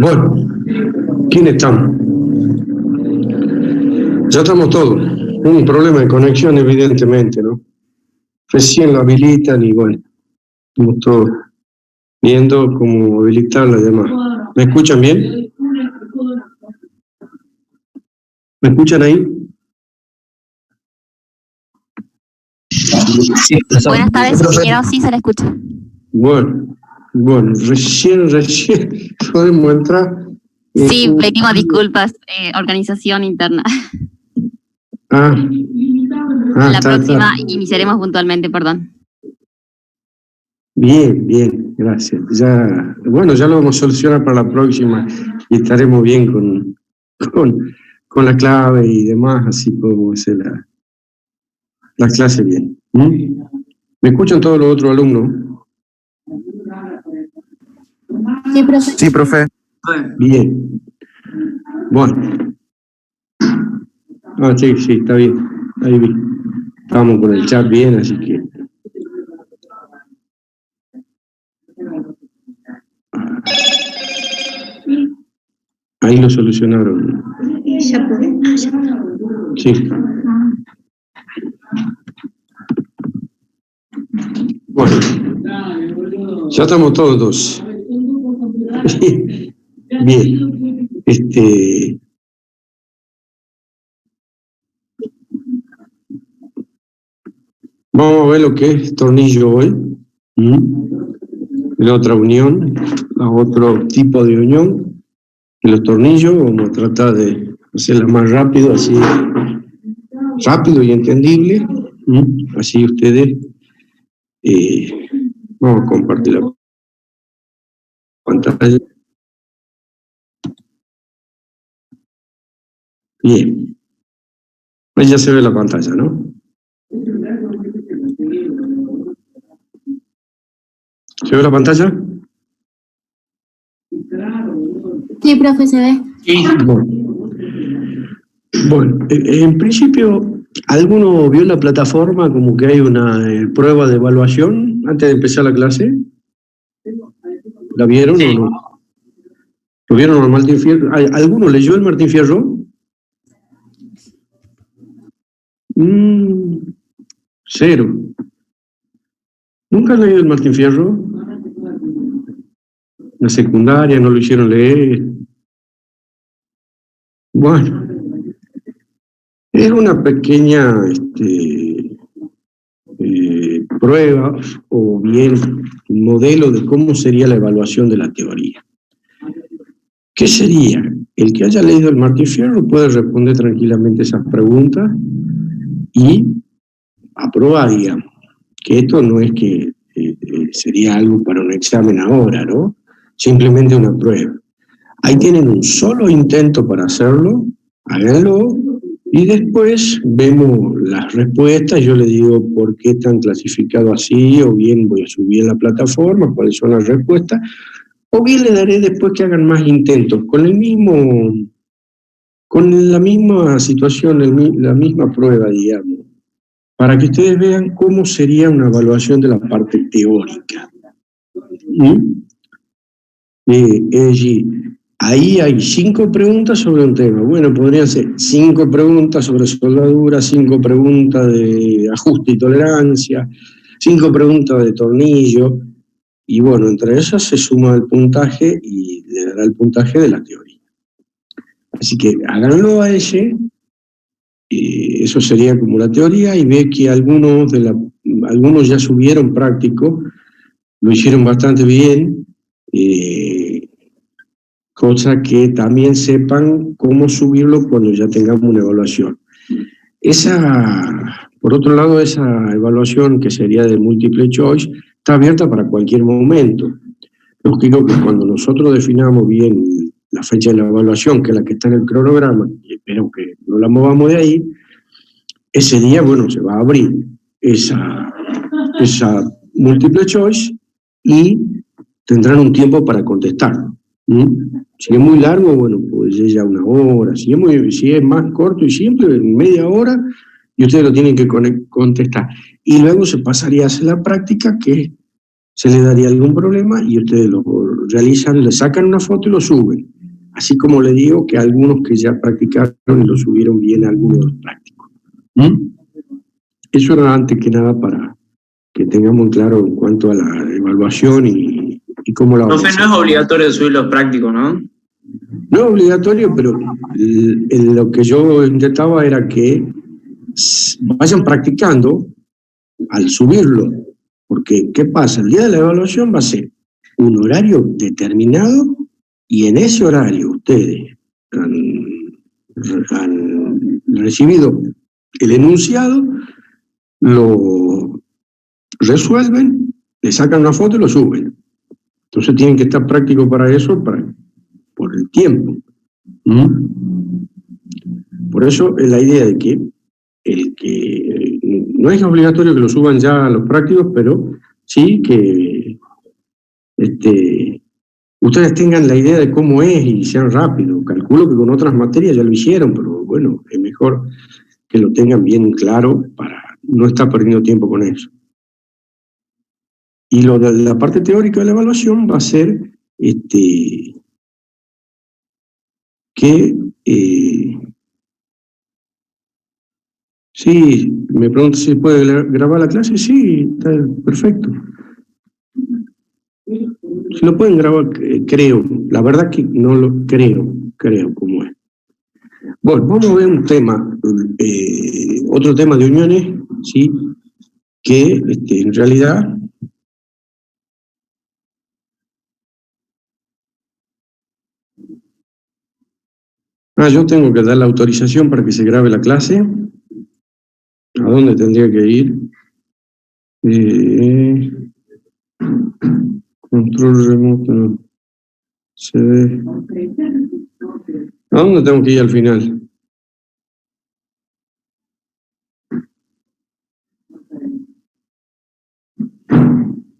Bueno, ¿quién estamos? Ya estamos todos. Un problema de conexión, evidentemente, ¿no? Recién lo habilitan y bueno, estamos todos viendo cómo habilitarla y demás. ¿Me escuchan bien? ¿Me escuchan ahí? Sí, Buenas tardes, ingeniero, sí se le escucha. Bueno, recién podemos entrar. Sí, pedimos disculpas, organización interna. La próxima iniciaremos puntualmente, perdón. Bien, gracias. Ya lo vamos a solucionar para la próxima y estaremos bien con la clave y demás, así podemos hacer la clase bien. ¿Me escuchan todos los otros alumnos? Sí, profe. Sí, profe. Bien. Bueno. Sí, está bien. Ahí vi. Estamos con el chat bien, así que... Ahí lo solucionaron. Ya pude. Sí. Bueno, ya estamos todos. Bien. Vamos a ver lo que es tornillo hoy. La otra unión, a otro tipo de unión. Los tornillos, vamos a tratar de hacerla más rápido, así rápido y entendible. Así ustedes vamos a compartir la pantalla. Bien. Pues ya se ve la pantalla, ¿no? ¿Se ve la pantalla? Sí, profe, se ve. Sí. Bueno, en principio, ¿alguno vio la plataforma como que hay una prueba de evaluación antes de empezar la clase? ¿La vieron o no? ¿Lo vieron al Martín Fierro? ¿Alguno leyó el Martín Fierro? Cero. ¿Nunca han leído el Martín Fierro? La secundaria no lo hicieron leer. Bueno, es una pequeña prueba o bien un modelo de cómo sería la evaluación de la teoría. ¿Qué sería? El que haya leído el Martín Fierro puede responder tranquilamente esas preguntas y aprobar, digamos. Que esto no es que sería algo para un examen ahora, ¿no? Simplemente una prueba. Ahí tienen un solo intento para hacerlo, háganlo, y después vemos las respuestas. Yo les digo por qué están clasificados así, o bien voy a subir en la plataforma, cuáles son las respuestas, o bien les daré después que hagan más intentos, con la misma situación, la misma prueba, digamos, para que ustedes vean cómo sería una evaluación de la parte teórica. Es decir, ahí hay 5 preguntas sobre un tema. Bueno, podrían ser 5 preguntas sobre soldadura, 5 preguntas de ajuste y tolerancia, 5 preguntas de tornillo, y bueno, entre esas se suma el puntaje y le dará el puntaje de la teoría. Así que háganlo a ese, eso sería como la teoría, y ve que algunos ya subieron práctico, lo hicieron bastante bien, cosa que también sepan cómo subirlo cuando ya tengamos una evaluación. Por otro lado, esa evaluación que sería de múltiple choice está abierta para cualquier momento. Lógico que cuando nosotros definamos bien la fecha de la evaluación, que es la que está en el cronograma, y espero que no la movamos de ahí, ese día, bueno, se va a abrir esa múltiple choice y tendrán un tiempo para contestar. Si es muy largo, bueno, pues es ya 1 hora. Si es más corto y simple, en media hora, y ustedes lo tienen que contestar. Y luego se pasaría a hacer la práctica, que se le daría algún problema y ustedes lo realizan, le sacan una foto y lo suben. Así como le digo que algunos que ya practicaron y lo subieron bien a algunos de los prácticos. Eso era antes que nada para que tengamos claro en cuanto a la evaluación y cómo la vamos a hacer. No es obligatorio subir los prácticos, ¿no? No es obligatorio, pero lo que yo intentaba era que vayan practicando al subirlo. Porque, ¿qué pasa? El día de la evaluación va a ser un horario determinado y en ese horario ustedes han recibido el enunciado, lo resuelven, le sacan una foto y lo suben. Entonces tienen que estar prácticos para eso, por el tiempo. Por eso es la idea de que no es obligatorio que lo suban ya a los prácticos, pero sí que ustedes tengan la idea de cómo es y sean rápidos. Calculo que con otras materias ya lo hicieron, pero bueno, es mejor que lo tengan bien claro para no estar perdiendo tiempo con eso. Y lo de la parte teórica de la evaluación va a ser que sí, me pregunto si puede grabar la clase. Sí, está perfecto. Si lo pueden grabar, creo. La verdad que no lo creo cómo es. Bueno, vamos a ver un tema, otro tema de uniones, ¿sí? Que en realidad yo tengo que dar la autorización para que se grabe la clase. ¿A dónde tendría que ir? Control remoto, no. CD. ¿A dónde tengo que ir al final?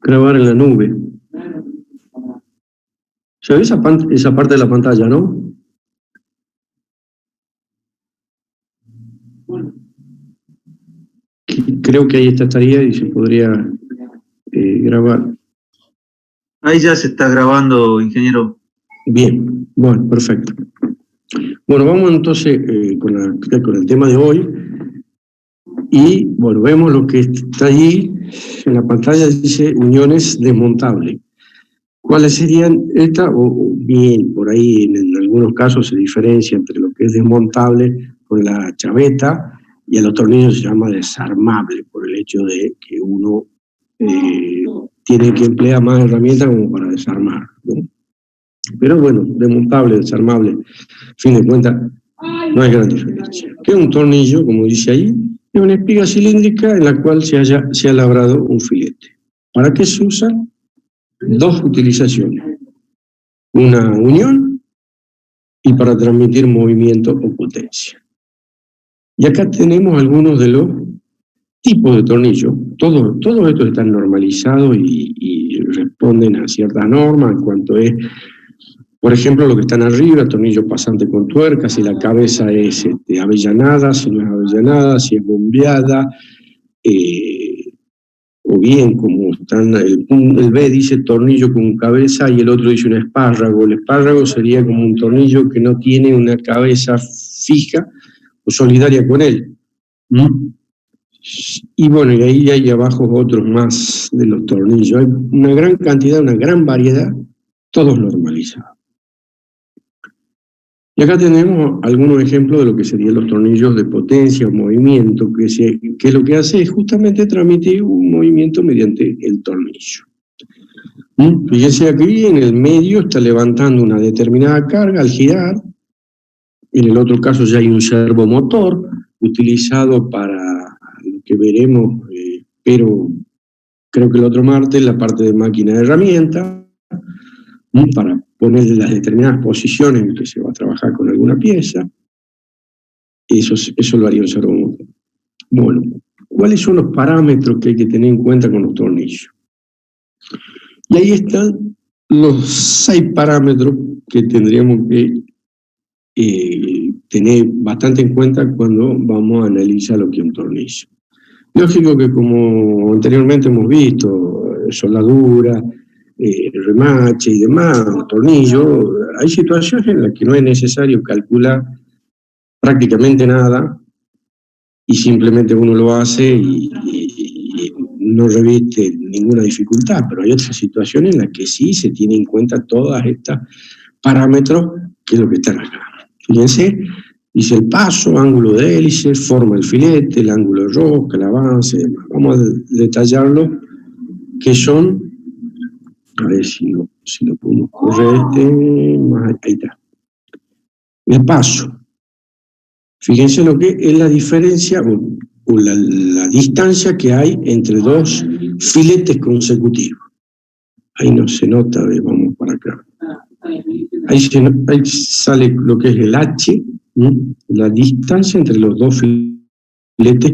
Grabar en la nube. ¿Se ve esa parte de la pantalla, no? Creo que ahí estaría y se podría grabar. Ahí ya se está grabando, ingeniero. Bien, bueno, perfecto. Bueno, vamos entonces con el tema de hoy. Y bueno, vemos lo que está allí en la pantalla, dice uniones desmontables. ¿Cuáles serían estas? O bien, por ahí en algunos casos se diferencia entre lo que es desmontable con la chaveta, y a los tornillos se llama desarmable, por el hecho de que uno tiene que emplear más herramientas como para desarmar, ¿no? Pero bueno, desmontable, desarmable, a fin de cuentas, no hay gran diferencia. ¿Qué es un tornillo? Como dice ahí, es una espiga cilíndrica en la cual se ha labrado un filete. ¿Para qué se usan? Dos utilizaciones. Una unión y para transmitir movimiento o potencia. Y acá tenemos algunos de los tipos de tornillos. Todos estos están normalizados y responden a ciertas normas en cuanto es, por ejemplo, lo que están arriba, tornillo pasante con tuerca, si la cabeza es avellanada, si no es avellanada, si es bombeada, o bien como están, el B dice tornillo con cabeza y el otro dice un espárrago. El espárrago sería como un tornillo que no tiene una cabeza fija o solidaria con él. Y bueno, y ahí hay abajo otros más de los tornillos. Hay una gran cantidad, una gran variedad, todos normalizados. Y acá tenemos algunos ejemplos de lo que serían los tornillos de potencia o movimiento, que lo que hace es justamente transmitir un movimiento mediante el tornillo. Fíjense aquí, en el medio está levantando una determinada carga al girar. En el otro caso ya hay un servomotor utilizado para lo que veremos, pero creo que el otro martes, la parte de máquina de herramienta, para ponerle las determinadas posiciones en que se va a trabajar con alguna pieza. Eso lo haría un servomotor. Bueno, ¿cuáles son los parámetros que hay que tener en cuenta con los tornillos? Y ahí están los 6 parámetros que tendríamos que tener bastante en cuenta cuando vamos a analizar lo que es un tornillo. Lógico que como anteriormente hemos visto, soldadura, remache y demás, tornillo. Hay situaciones en las que no es necesario calcular prácticamente nada y simplemente uno lo hace y no reviste ninguna dificultad, pero hay otras situaciones en las que sí se tiene en cuenta todas estas parámetros, que es lo que están acá. Fíjense, dice el paso, ángulo de hélice, forma del filete, el ángulo de rosca, el avance, demás. Vamos a detallarlo, que son, a ver si lo podemos correr, ahí está. El paso. Fíjense lo que es la diferencia o la distancia que hay entre dos filetes consecutivos. Ahí no se nota, vamos para acá. Ahí sale lo que es el H, ¿sí? La distancia entre los dos filetes.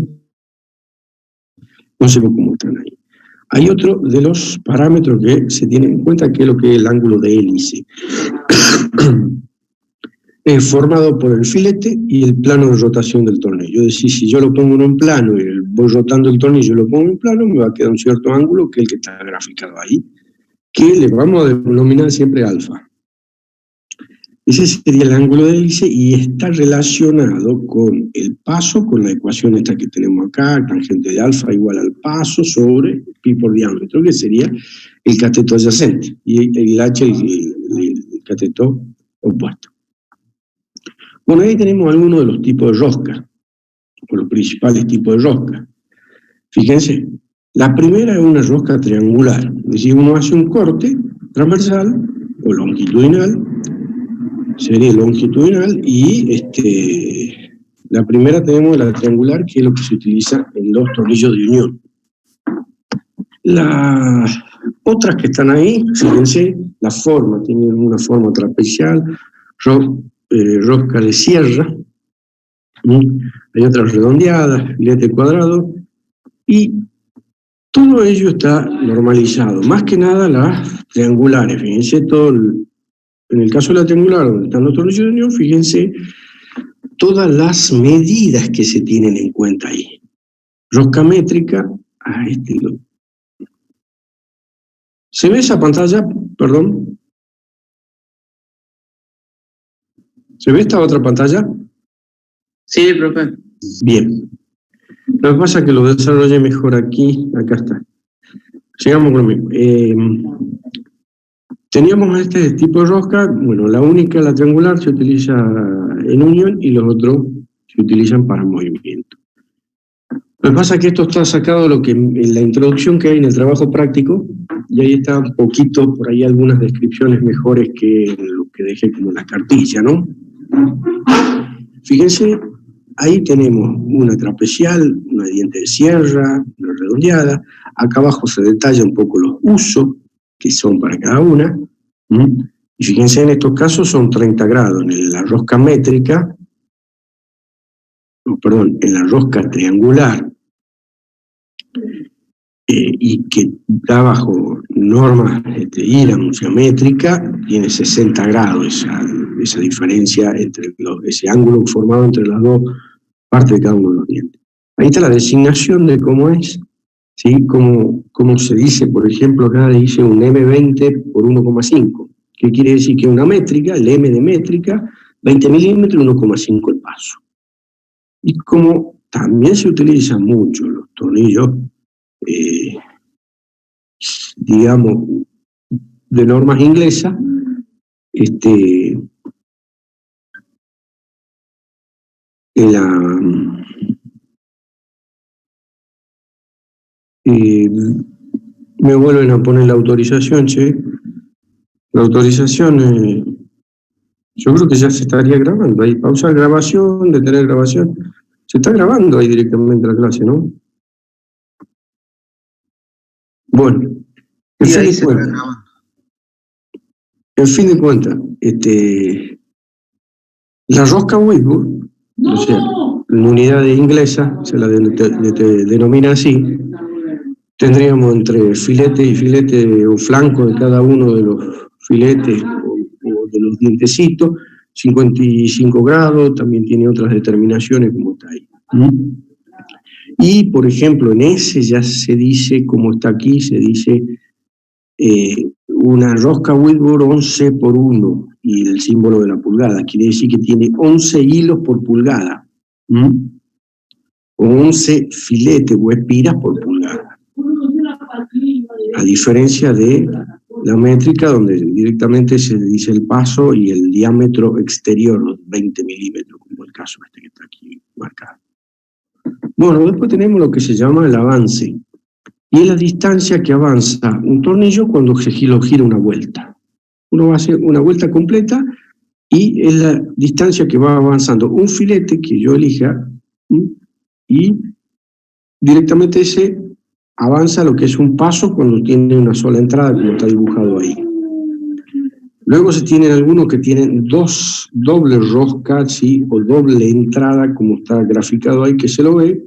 No sé cómo están ahí. Hay otro de los parámetros que se tienen en cuenta, que es lo que es el ángulo de hélice. Es formado por el filete y el plano de rotación del tornillo. Es decir, si yo lo pongo en plano y voy rotando el tornillo y lo pongo en plano, me va a quedar un cierto ángulo, que es el que está graficado ahí, que le vamos a denominar siempre alfa. Ese sería el ángulo de hélice y está relacionado con el paso, con la ecuación esta que tenemos acá, tangente de alfa igual al paso sobre pi por diámetro, que sería el cateto adyacente, y el H el cateto opuesto. Bueno, ahí tenemos algunos de los tipos de rosca, o los principales tipos de rosca. Fíjense, la primera es una rosca triangular, es decir, uno hace un corte transversal o longitudinal, sería longitudinal, y la primera tenemos la triangular, que es lo que se utiliza en los tornillos de unión. Las otras que están ahí, fíjense, la forma, tienen una forma trapezial, rosca de sierra, hay otras redondeadas, filete cuadrado, y todo ello está normalizado. Más que nada las triangulares, fíjense en el caso de la triangular, donde están los tornillos de unión, fíjense todas las medidas que se tienen en cuenta ahí. Rosca métrica, ¿se ve esa pantalla? Perdón. ¿Se ve esta otra pantalla? Sí, profe. Bien. Lo que pasa es que lo desarrollé mejor aquí. Acá está. Sigamos con lo mismo. Teníamos este tipo de rosca. Bueno, la única, la triangular, se utiliza en unión y los otros se utilizan para movimiento. Lo que pasa es que esto está sacado en la introducción que hay en el trabajo práctico, y ahí está un poquito, por ahí algunas descripciones mejores que lo que dejé como la cartilla, ¿no? Fíjense, ahí tenemos una trapezial, una diente de sierra, una redondeada. Acá abajo se detalla un poco los usos que son para cada una. Y fíjense, en estos casos son 30 grados. En la rosca métrica, en la rosca triangular, y que da bajo normas IRAM métrica, tiene 60 grados esa diferencia entre ese ángulo formado entre las dos partes de cada uno de los dientes. Ahí está la designación de cómo es, ¿sí? Como se dice, por ejemplo, acá dice un M20 por 1,5. ¿Qué quiere decir? Que una métrica, el M de métrica, 20 milímetros, 1,5 el paso. Y como también se utilizan mucho los tornillos, digamos, de normas inglesas, me vuelven a poner la autorización, che. La autorización, yo creo que ya se estaría grabando. Ahí pausar grabación, detener grabación. Se está grabando ahí directamente la clase, ¿no? Bueno, en fin de cuentas, la rosca Whitworth, o sea, en unidades inglesas, se la denomina así, tendríamos entre filete y filete o flanco de cada uno de los filetes o de los dientecitos, 55 grados, también tiene otras determinaciones como está ahí. Y, por ejemplo, en ese ya se dice, como está aquí, se dice una rosca Whitworth 11 por 1 y el símbolo de la pulgada. Quiere decir que tiene 11 hilos por pulgada. O 11 filetes o espiras por pulgada. A diferencia de la métrica, donde directamente se dice el paso y el diámetro exterior, los 20 milímetros, como el caso este que está aquí marcado. Bueno, después tenemos lo que se llama el avance. Y es la distancia que avanza un tornillo cuando se lo gira una vuelta. Uno va a hacer una vuelta completa y es la distancia que va avanzando un filete que yo elija y directamente ese avanza lo que es un paso cuando tiene una sola entrada, como está dibujado ahí. Luego se tienen algunos que tienen dos dobles roscas, ¿sí? O doble entrada, como está graficado ahí, que se lo ve,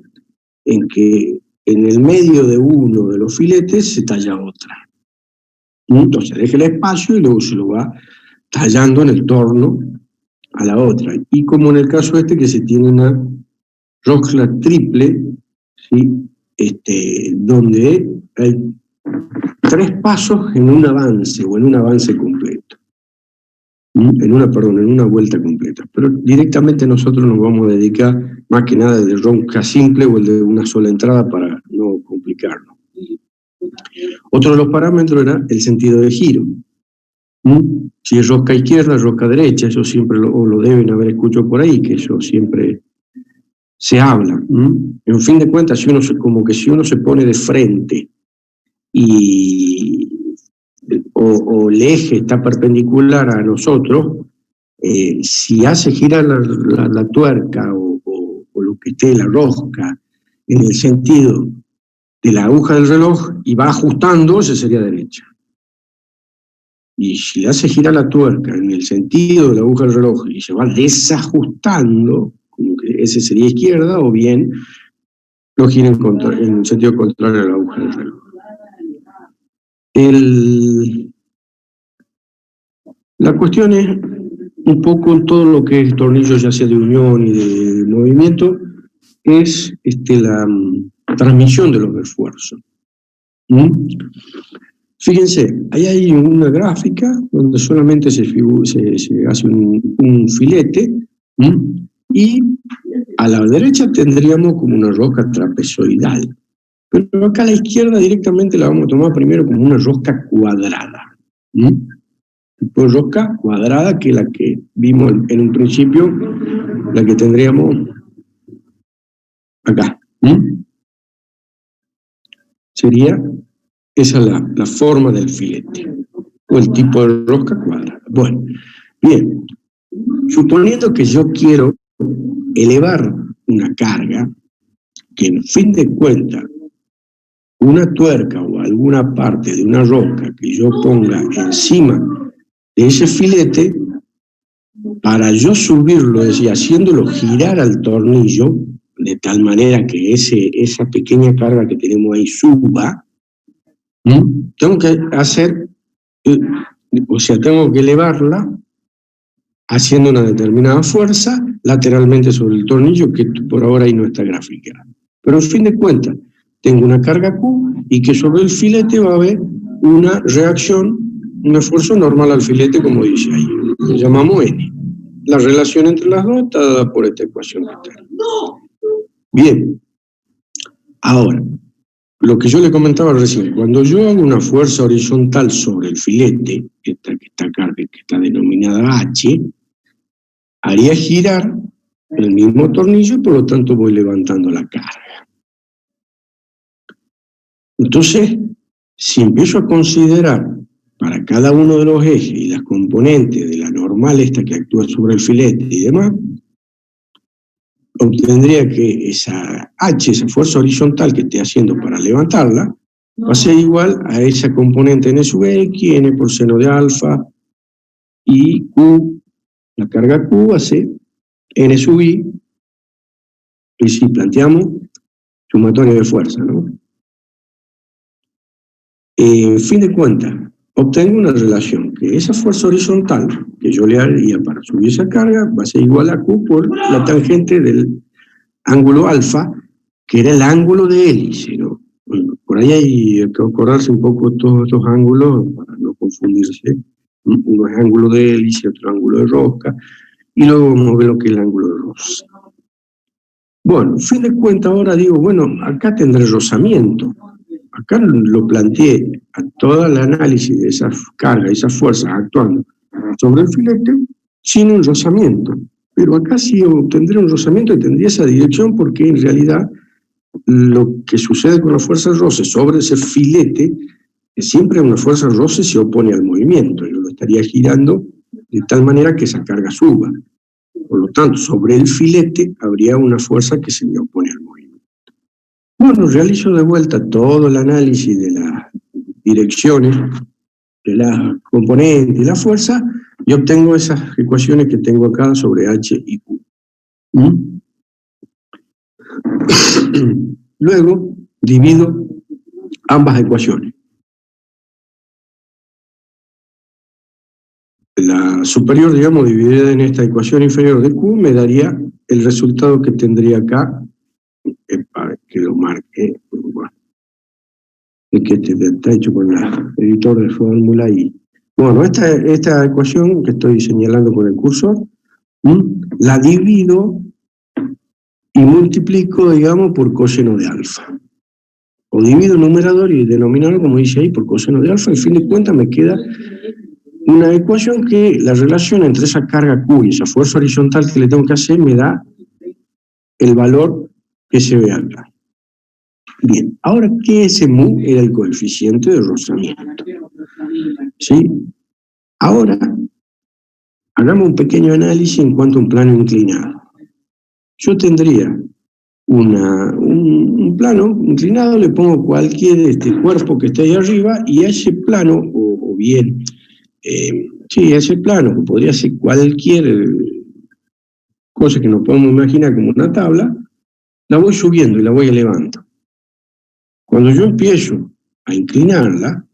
en que en el medio de uno de los filetes se talla otra. Entonces deja el espacio y luego se lo va tallando en el torno a la otra. Y como en el caso este, que se tiene una rosca triple, ¿sí? Donde hay 3 pasos en un avance o en un avance completo. En una vuelta completa. Pero directamente nosotros nos vamos a dedicar más que nada de rosca simple o el de una sola entrada para no complicarlo. Otro de los parámetros era el sentido de giro. Si es rosca izquierda, rosca derecha, eso siempre lo deben haber escuchado por ahí, que eso siempre se habla. En fin de cuentas, si uno se pone de frente o el eje está perpendicular a nosotros, si hace girar la tuerca o lo que esté la rosca en el sentido de la aguja del reloj y va ajustando, ese sería derecha. Y si le hace girar la tuerca en el sentido de la aguja del reloj y se va desajustando, como que ese sería izquierda, o bien lo gira en sentido contrario a la aguja del reloj. La cuestión es un poco todo lo que es tornillo, ya sea de unión y de movimiento, es la transmisión de los esfuerzos. Fíjense, ahí hay una gráfica donde solamente se hace un filete, y a la derecha tendríamos como una rosca trapezoidal. Pero acá a la izquierda directamente la vamos a tomar primero como una rosca cuadrada. Tipo de rosca cuadrada, que es la que vimos en un principio, la que tendríamos acá. Sería esa la forma del filete, o el tipo de rosca cuadrada. Bueno, bien, suponiendo que yo quiero elevar una carga, que en fin de cuentas, una tuerca o alguna parte de una rosca que yo ponga encima de ese filete, para yo subirlo, es decir, haciéndolo girar al tornillo, de tal manera que esa pequeña carga que tenemos ahí suba, tengo que tengo que elevarla haciendo una determinada fuerza lateralmente sobre el tornillo, que por ahora ahí no está graficada. Pero en fin de cuentas, tengo una carga Q y que sobre el filete va a haber una reacción, un esfuerzo normal al filete, como dice ahí. Lo llamamos N. La relación entre las dos está dada por esta ecuación que está ahí. Bien. Ahora, lo que yo le comentaba recién, cuando yo hago una fuerza horizontal sobre el filete, esta carga que está denominada H, haría girar el mismo tornillo y por lo tanto voy levantando la carga. Entonces, si empiezo a considerar para cada uno de los ejes y las componentes de la normal esta que actúa sobre el filete y demás, obtendría que esa H, esa fuerza horizontal que esté haciendo para levantarla, va a ser igual a esa componente N sub X, N por seno de alfa, y Q, la carga Q va a ser N sub I, y si planteamos sumatoria de fuerza, ¿no? En fin de cuentas, obtengo una relación que esa fuerza horizontal que yo le haría para subir esa carga va a ser igual a Q por la tangente del ángulo alfa, que era el ángulo de hélice, ¿no? Bueno, por ahí hay que acordarse un poco todos estos ángulos para no confundirse. Uno es ángulo de hélice, otro ángulo de rosca, y luego vamos a ver lo que es el ángulo de roce. Bueno, fin de cuentas ahora digo, bueno, acá tendré rozamiento. Acá lo planteé a todo el análisis de esas cargas, esas fuerzas actuando sobre el filete sin un rozamiento. Pero acá sí obtendré un rozamiento y tendría esa dirección porque en realidad lo que sucede con la fuerza de roce sobre ese filete es siempre una fuerza de roce se opone al movimiento. Yo lo estaría girando de tal manera que esa carga suba. Por lo tanto, sobre el filete habría una fuerza que se le opone al movimiento. Bueno, realizo de vuelta todo el análisis de las direcciones, de las componentes y la fuerza, y obtengo esas ecuaciones que tengo acá sobre H y Q. Luego, divido ambas ecuaciones. La superior, digamos, dividida en esta ecuación inferior de Q, me daría el resultado que tendría acá, para que lo marque, bueno, que está hecho con el editor de fórmula y, bueno, esta ecuación que estoy señalando con el cursor, la divido y multiplico, digamos, por coseno de alfa. O divido numerador y denominador, como dice ahí, por coseno de alfa, al fin de cuentas me queda una ecuación que la relación entre esa carga Q y esa fuerza horizontal que le tengo que hacer me da el valor que se ve acá. Bien, ahora, ¿qué ese mu? Era el coeficiente de rozamiento. ¿Sí? Ahora, hagamos un pequeño análisis en cuanto a un plano inclinado. Yo tendría un plano inclinado, le pongo cualquier cuerpo que esté ahí arriba, y a ese plano, o bien, sí, a ese plano, que podría ser cualquier cosa que nos podemos imaginar como una tabla, la voy subiendo y la voy elevando. Cuando yo empiezo a inclinarla,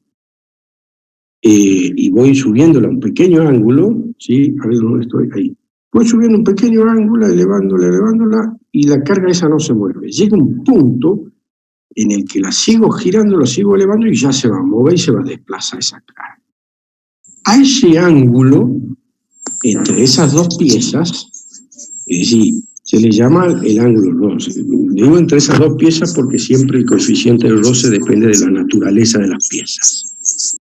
y voy subiéndola a un pequeño ángulo, ¿sí? A ver dónde estoy, ahí. Voy subiendo un pequeño ángulo, elevándola, y la carga esa no se mueve. Llega un punto en el que la sigo girando, la sigo elevando, y ya se va a mover y se va a desplazar esa carga. A ese ángulo, entre esas dos piezas, es decir, se le llama el ángulo roce. Digo entre esas dos piezas porque siempre el coeficiente del roce depende de la naturaleza de las piezas.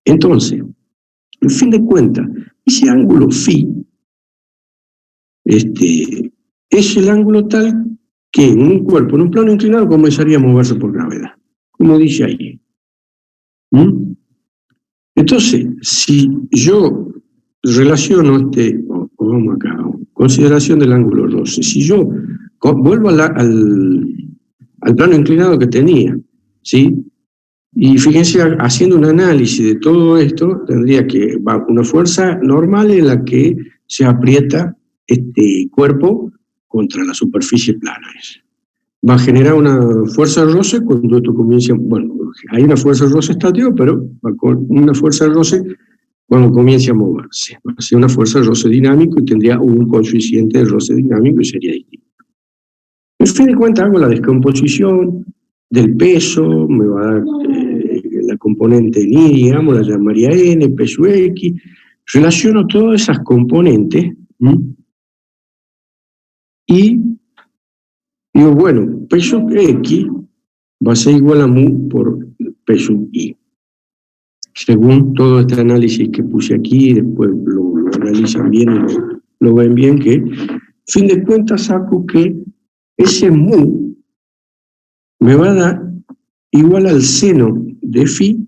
Entonces, en fin de cuentas, ese ángulo phi es el ángulo tal que en un cuerpo, en un plano inclinado, comenzaría a moverse por gravedad, como dice ahí. Entonces, si yo relaciono vamos acá, consideración del ángulo roce, si yo vuelvo al plano inclinado que tenía, ¿sí? Y fíjense, haciendo un análisis de todo esto, tendría que va una fuerza normal en la que se aprieta este cuerpo contra la superficie plana. Va a generar una fuerza de roce cuando esto comienza, bueno, hay una fuerza de roce estática, pero va con una fuerza de roce cuando comience a moverse. Va a ser una fuerza de roce dinámico y tendría un coeficiente de roce dinámico y sería distinto. En fin de cuentas, hago la descomposición del peso, me va a dar la componente en I, digamos, la llamaría N, peso X, relaciono todas esas componentes, y digo, bueno, peso X va a ser igual a mu por peso Y. Según todo este análisis que puse aquí, después lo analizan bien y lo ven bien, que, fin de cuentas, saco que ese mu me va a dar igual al seno de phi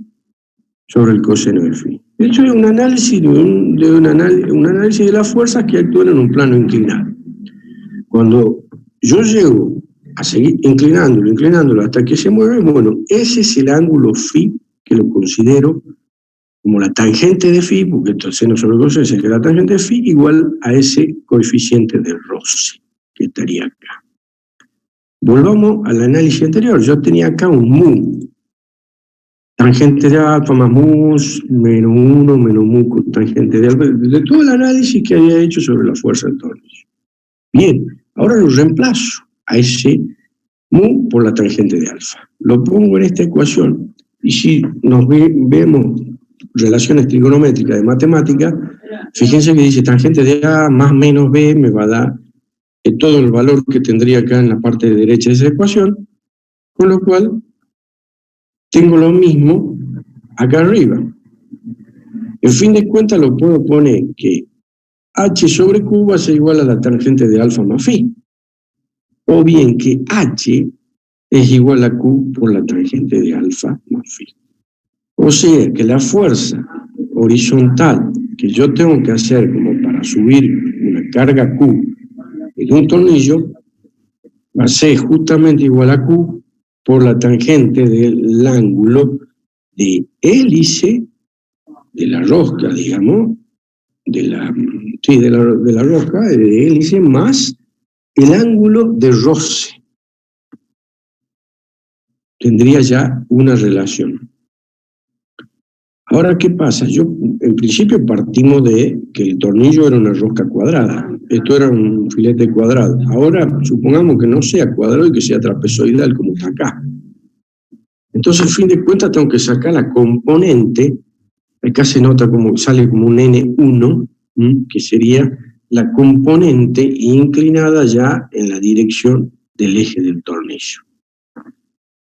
sobre el coseno de phi. De hecho, es un análisis un análisis de las fuerzas que actúan en un plano inclinado. Cuando yo llego a seguir inclinándolo hasta que se mueve, bueno, ese es el ángulo phi que lo considero como la tangente de phi, porque el seno sobre el coseno sería la tangente de phi igual a ese coeficiente de roce que estaría acá. Volvamos al análisis anterior. Yo tenía acá un mu, tangente de alfa más mu, menos 1, menos mu con tangente de alfa, de todo el análisis que había hecho sobre la fuerza del tornillo. Bien, ahora lo reemplazo a ese mu por la tangente de alfa. Lo pongo en esta ecuación Y si nos vemos relaciones trigonométricas de matemática, fíjense que dice tangente de A más menos B me va a dar todo el valor que tendría acá en la parte derecha de esa ecuación, con lo cual tengo lo mismo acá arriba. En fin de cuentas lo puedo poner que H sobre Q va a ser igual a la tangente de alfa más phi. O bien que H es igual a Q por la tangente de alfa más phi. O sea que la fuerza horizontal que yo tengo que hacer como para subir una carga Q en un tornillo va a ser justamente igual a Q por la tangente del ángulo de hélice de la rosca, digamos, de la rosca, de hélice, más el ángulo de roce. Tendría ya una relación. Ahora, ¿qué pasa? En principio partimos de que el tornillo era una rosca cuadrada. Esto era un filete cuadrado. Ahora, supongamos que no sea cuadrado y que sea trapezoidal, como está acá. Entonces, al fin de cuentas, tengo que sacar la componente. Acá se nota como sale como un N1, que sería la componente inclinada ya en la dirección del eje del tornillo.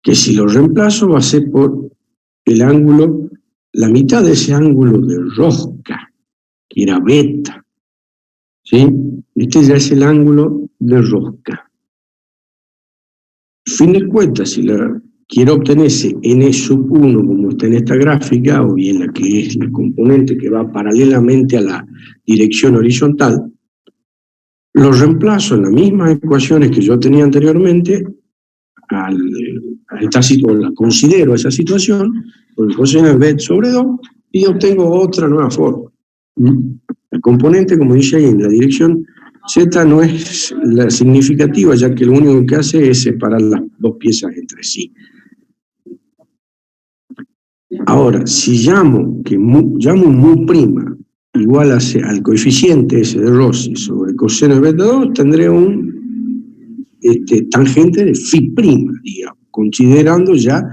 Que si lo reemplazo va a ser por el ángulo, la mitad de ese ángulo de rosca, que era beta. ¿Sí? Este ya es el ángulo de rosca. A fin de cuentas, si quiero obtener ese N sub 1 como está en esta gráfica, o bien la que es la componente que va paralelamente a la dirección horizontal, lo reemplazo en las mismas ecuaciones que yo tenía anteriormente, la considero esa situación, con el coseno de B sobre 2, y obtengo otra nueva forma. La componente, como dice ahí, en la dirección Z no es la significativa, ya que lo único que hace es separar las dos piezas entre sí. Ahora, si llamo mu' igual al coeficiente ese de Rossi sobre coseno de beta 2, tendré un tangente de phi', digamos, considerando ya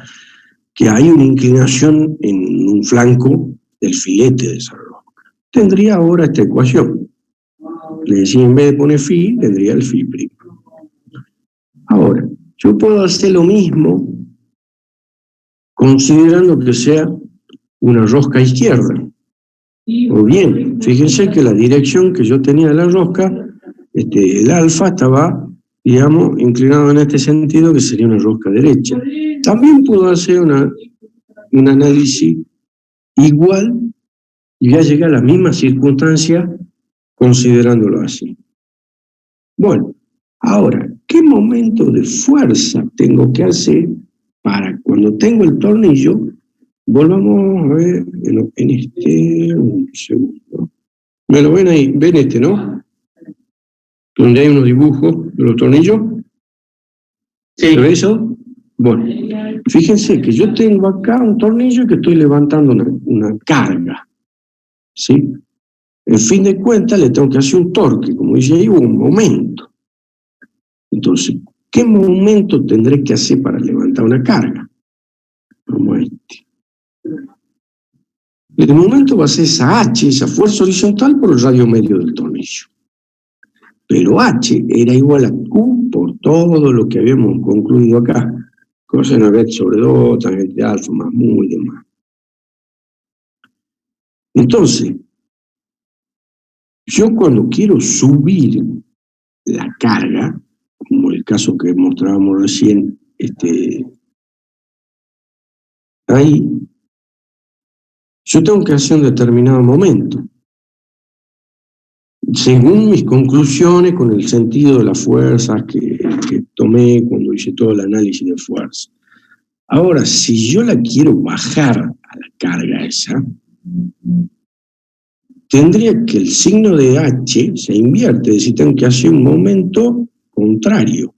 que hay una inclinación en un flanco del filete de esa rosca. Tendría ahora esta ecuación. Le decía, en vez de poner phi, tendría el phi'. Ahora, yo puedo hacer lo mismo considerando que sea una rosca izquierda. O bien, fíjense que la dirección que yo tenía de la rosca, el alfa estaba, digamos, inclinado en este sentido, que sería una rosca derecha. También puedo hacer un análisis igual y voy a llegar a la misma circunstancia considerándolo así. Bueno, ahora, ¿qué momento de fuerza tengo que hacer para cuando tengo el tornillo? Volvamos a ver en un segundo. ¿Me lo ven ahí? ¿Ven no? Donde hay unos dibujos de los tornillos. Sí. ¿Pero eso? Bueno, fíjense que yo tengo acá un tornillo que estoy levantando una carga. ¿Sí? En fin de cuentas le tengo que hacer un torque, como dice ahí, un momento. Entonces, ¿qué momento tendré que hacer para levantar una carga? Como este. El momento va a ser esa H, esa fuerza horizontal por el radio medio del tornillo. Pero H era igual a Q por todo lo que habíamos concluido acá. Coseno de B sobre 2, tangente de alfa más mu y demás. Entonces, yo cuando quiero subir la carga, como el caso que mostrábamos recién, ahí, yo tengo que hacer un determinado momento, según mis conclusiones, con el sentido de las fuerzas que tomé cuando hice todo el análisis de fuerza. Ahora, si yo la quiero bajar a la carga esa, tendría que el signo de H se invierte, es decir, tengo que hacer un momento contrario.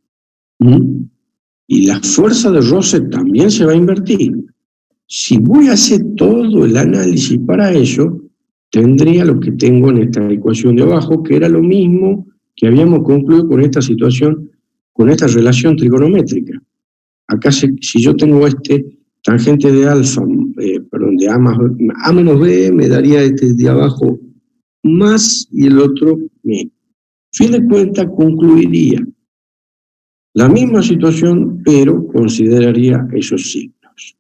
Y la fuerza de roce también se va a invertir. Si voy a hacer todo el análisis para ello, tendría lo que tengo en esta ecuación de abajo, que era lo mismo que habíamos concluido con esta situación, con esta relación trigonométrica. Acá, si yo tengo tangente de alfa, de A menos B me daría este de abajo más y el otro menos. Fin de cuentas, concluiría la misma situación, pero consideraría esos signos.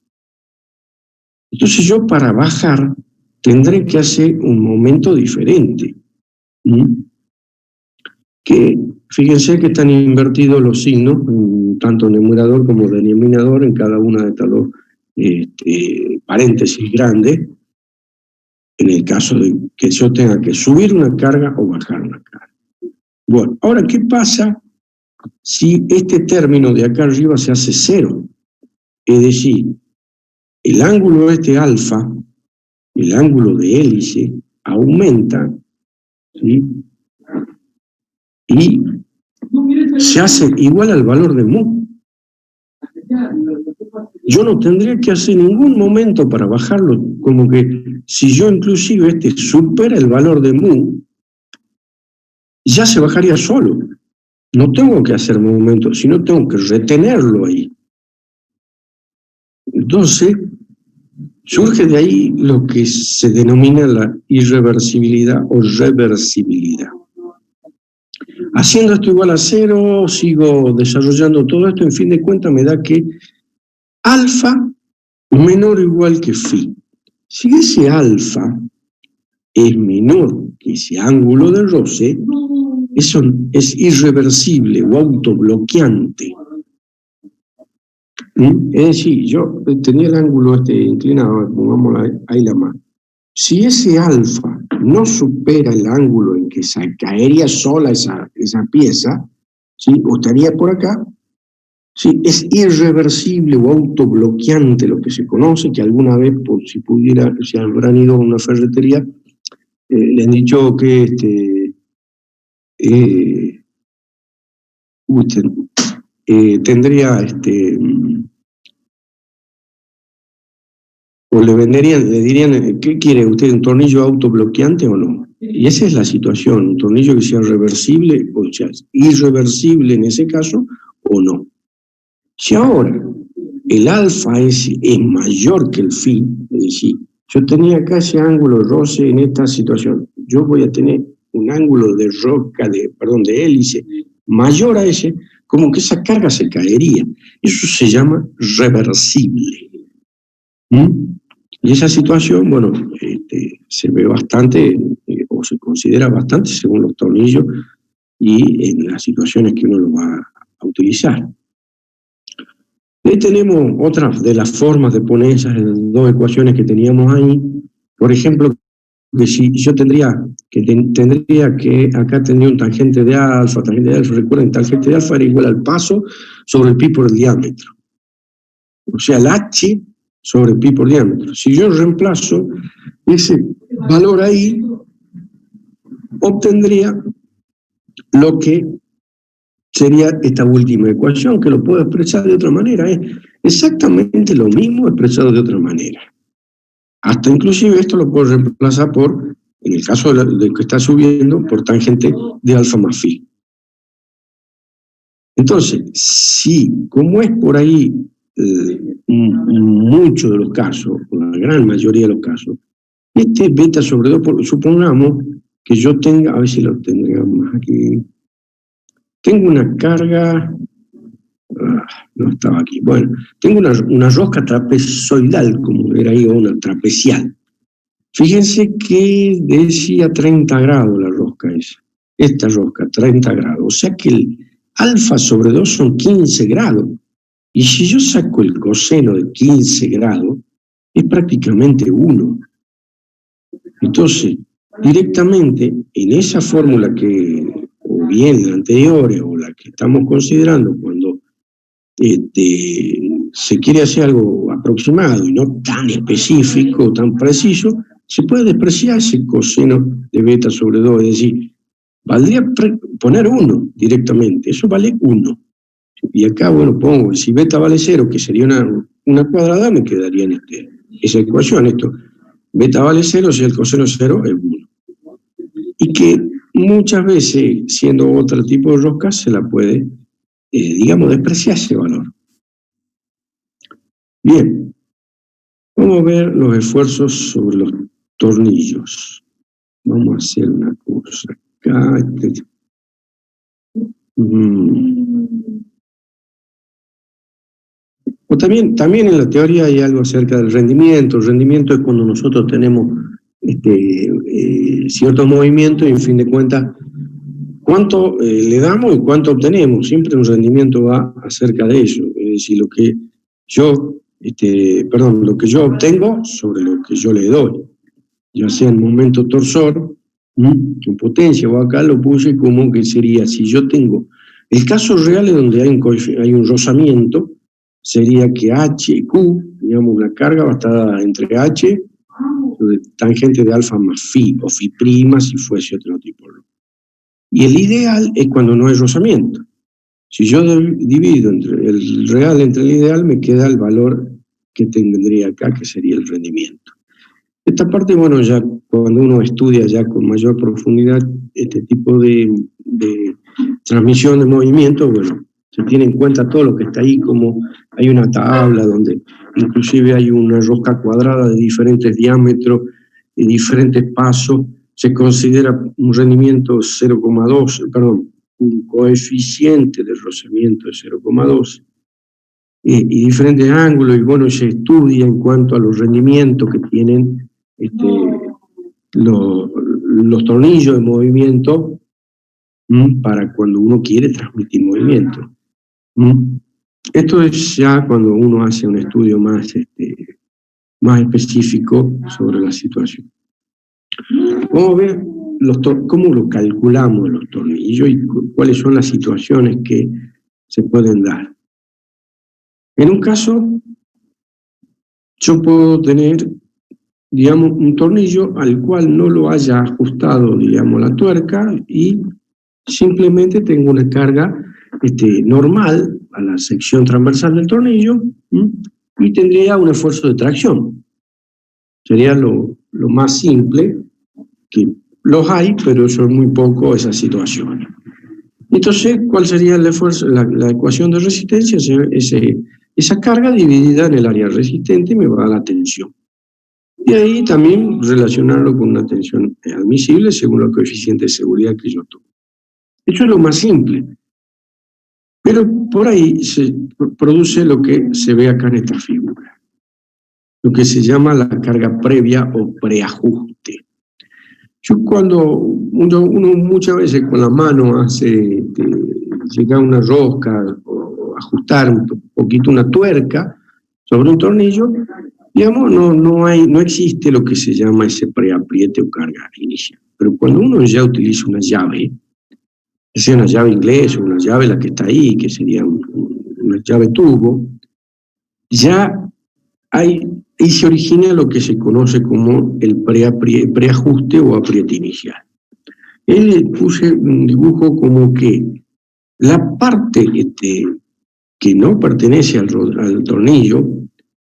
Entonces yo para bajar tendré que hacer un momento diferente. Que fíjense que están invertidos los signos, tanto numerador como denominador, en cada una de estas dos paréntesis grandes, en el caso de que yo tenga que subir una carga o bajar una carga. Bueno, ahora, ¿qué pasa si este término de acá arriba se hace cero? Es decir, el ángulo alfa, el ángulo de hélice, aumenta, ¿sí? Y se hace igual al valor de mu. Yo no tendría que hacer ningún momento para bajarlo, como que si yo inclusive supera el valor de mu, ya se bajaría solo. No tengo que hacer movimiento, sino tengo que retenerlo ahí. Entonces, surge de ahí lo que se denomina la irreversibilidad o reversibilidad. Haciendo esto igual a cero, sigo desarrollando todo esto, en fin de cuentas me da que alfa menor o igual que phi. Si ese alfa es menor que ese ángulo de roce, eso es irreversible o autobloqueante. Es decir, yo tenía el ángulo inclinado, pongámoslo ahí la mano. Si ese alfa no supera el ángulo en que se caería sola esa pieza, ¿sí? O estaría por acá, ¿sí? Es irreversible o autobloqueante, lo que se conoce, que alguna vez, por si habrán ido a una ferretería, le han dicho que tendría o le dirían, ¿qué quiere usted, un tornillo autobloqueante o no? Y esa es la situación, un tornillo que sea reversible, o sea, irreversible en ese caso, o no. Si ahora el alfa es mayor que el phi, es decir, yo tenía acá ese ángulo de roce en esta situación, yo voy a tener un ángulo de de hélice mayor a ese, como que esa carga se caería. Eso se llama reversible. Y esa situación, bueno, se ve bastante, o se considera bastante según los tornillos y en las situaciones que uno lo va a utilizar. Ahí tenemos otras de las formas de poner esas dos ecuaciones que teníamos ahí. Por ejemplo, que si yo tendría que acá tendría un tangente de alfa, recuerden, tangente de alfa era igual al paso sobre el pi por el diámetro. O sea, el h sobre pi por diámetro. Si yo reemplazo ese valor ahí, obtendría lo que sería esta última ecuación, que lo puedo expresar de otra manera. Es exactamente lo mismo expresado de otra manera. Hasta inclusive esto lo puedo reemplazar por, en el caso de que está subiendo, por tangente de alfa más phi. Entonces, si como es por ahí muchos de los casos, la gran mayoría de los casos, beta sobre 2, supongamos que yo tenga, a ver si lo tendría más aquí, tengo una carga, no estaba aquí, bueno, tengo una rosca trapezoidal, como era ahí, o una trapecial. Fíjense que decía 30 grados la rosca esa, esta rosca, 30 grados, o sea que el alfa sobre 2 son 15 grados. Y si yo saco el coseno de 15 grados, es prácticamente 1. Entonces, directamente en esa fórmula que, o bien la anterior o la que estamos considerando, cuando se quiere hacer algo aproximado y no tan específico, tan preciso, se puede despreciar ese coseno de beta sobre 2, es decir, valdría poner 1 directamente, eso vale 1. Y acá, bueno, pongo, si beta vale 0, que sería una cuadrada, me quedaría en esa ecuación, esto. Beta vale 0, si el coseno es 0, es 1. Y que muchas veces, siendo otro tipo de rosca, se la puede, digamos, despreciar ese valor. Bien, Vamos a ver los esfuerzos sobre los tornillos. Vamos a hacer una cosa acá. O también en la teoría hay algo acerca del rendimiento. El rendimiento es cuando nosotros tenemos ciertos movimientos y en fin de cuentas cuánto le damos y cuánto obtenemos. Siempre un rendimiento va acerca de eso. Es decir, lo que yo obtengo sobre lo que yo le doy, ya sea en momento torsor, en potencia, o acá lo puse como que sería, si yo tengo, el caso real es donde hay un rozamiento, sería que H, Q, digamos, una carga bastada entre H, tangente de alfa más phi, o phi prima, si fuese otro tipo. Y el ideal es cuando no hay rozamiento. Si yo divido entre el real entre el ideal, me queda el valor que tendría acá, que sería el rendimiento. Esta parte, bueno, ya cuando uno estudia ya con mayor profundidad este tipo de transmisión de movimiento, bueno, se tiene en cuenta todo lo que está ahí, como hay una tabla donde inclusive hay una rosca cuadrada de diferentes diámetros y diferentes pasos, se considera un rendimiento 0,2, perdón, un coeficiente de rozamiento de 0,2 y diferentes ángulos, y bueno, se estudia en cuanto a los rendimientos que tienen los tornillos de movimiento para cuando uno quiere transmitir movimiento. Esto es ya cuando uno hace un estudio más específico sobre la situación. Vamos a ver cómo lo calculamos los tornillos y cuáles son las situaciones que se pueden dar. En un caso, yo puedo tener, digamos, un tornillo al cual no lo haya ajustado, digamos, la tuerca, y simplemente tengo una carga normal a la sección transversal del tornillo, y tendría un esfuerzo de tracción. Sería lo más simple, que los hay, pero eso es muy poco esa situación. Entonces, ¿cuál sería el esfuerzo? La ecuación de resistencia, esa carga dividida en el área resistente me va a dar la tensión. Y ahí también relacionarlo con una tensión admisible según los coeficientes de seguridad que yo tomo. Eso es lo más simple. Pero por ahí se produce lo que se ve acá en esta figura, lo que se llama la carga previa o preajuste. Yo cuando uno muchas veces con la mano hace llegar una rosca o ajustar un poquito una tuerca sobre un tornillo, digamos, no existe lo que se llama ese preapriete o carga inicial. Pero cuando uno ya utiliza una llave, sea una llave inglesa o una llave la que está ahí, que sería una llave tubo, ya y se origina lo que se conoce como el preajuste o apriete inicial. Él puse un dibujo como que la parte que no pertenece al tornillo,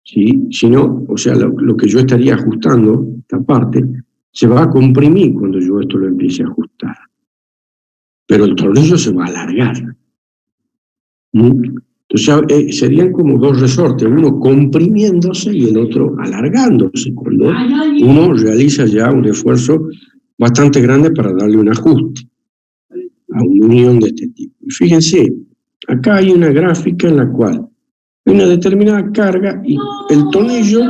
¿sí? Sino, o sea, lo que yo estaría ajustando, esta parte, se va a comprimir cuando yo esto lo empiece a ajustar. Pero el tornillo se va a alargar. Entonces serían como dos resortes, uno comprimiéndose y el otro alargándose, cuando uno realiza ya un esfuerzo bastante grande para darle un ajuste a una unión de este tipo. Y fíjense, acá hay una gráfica en la cual hay una determinada carga y el tornillo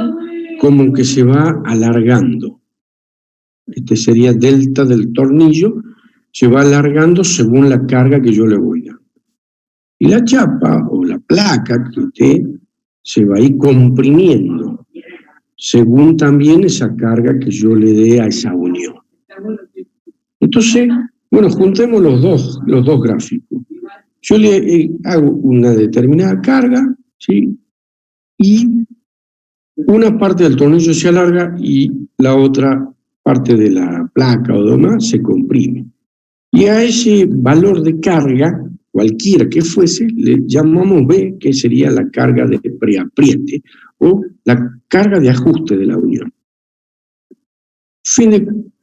como que se va alargando. Este sería delta del tornillo, se va alargando según la carga que yo le voy dando. Y la chapa o la placa que se va a ir comprimiendo según también esa carga que yo le dé a esa unión. Entonces, bueno, juntemos los dos gráficos. Yo le hago una determinada carga, ¿sí? Y una parte del tornillo se alarga y la otra parte de la placa o demás se comprime. Y a ese valor de carga, cualquiera que fuese, le llamamos B, que sería la carga de preapriete o la carga de ajuste de la unión.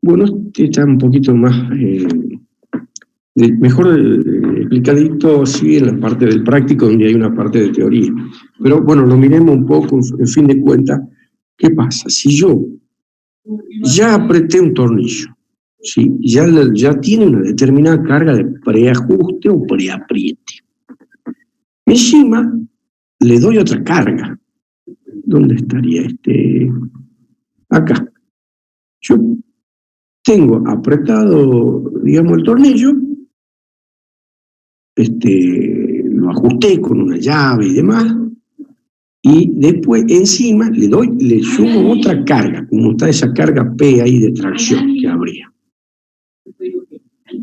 Bueno, este está un poquito más, mejor explicadito así en la parte del práctico, donde hay una parte de teoría. Pero bueno, lo miremos un poco, en fin de cuentas, ¿qué pasa? Si yo ya apreté un tornillo, ¿sí? Ya tiene una determinada carga de preajuste o preapriete. Encima le doy otra carga. ¿Dónde estaría Acá. Yo tengo apretado, digamos, el tornillo, lo ajusté con una llave y demás, y después encima le sumo otra carga, como está esa carga P ahí de tracción que habría.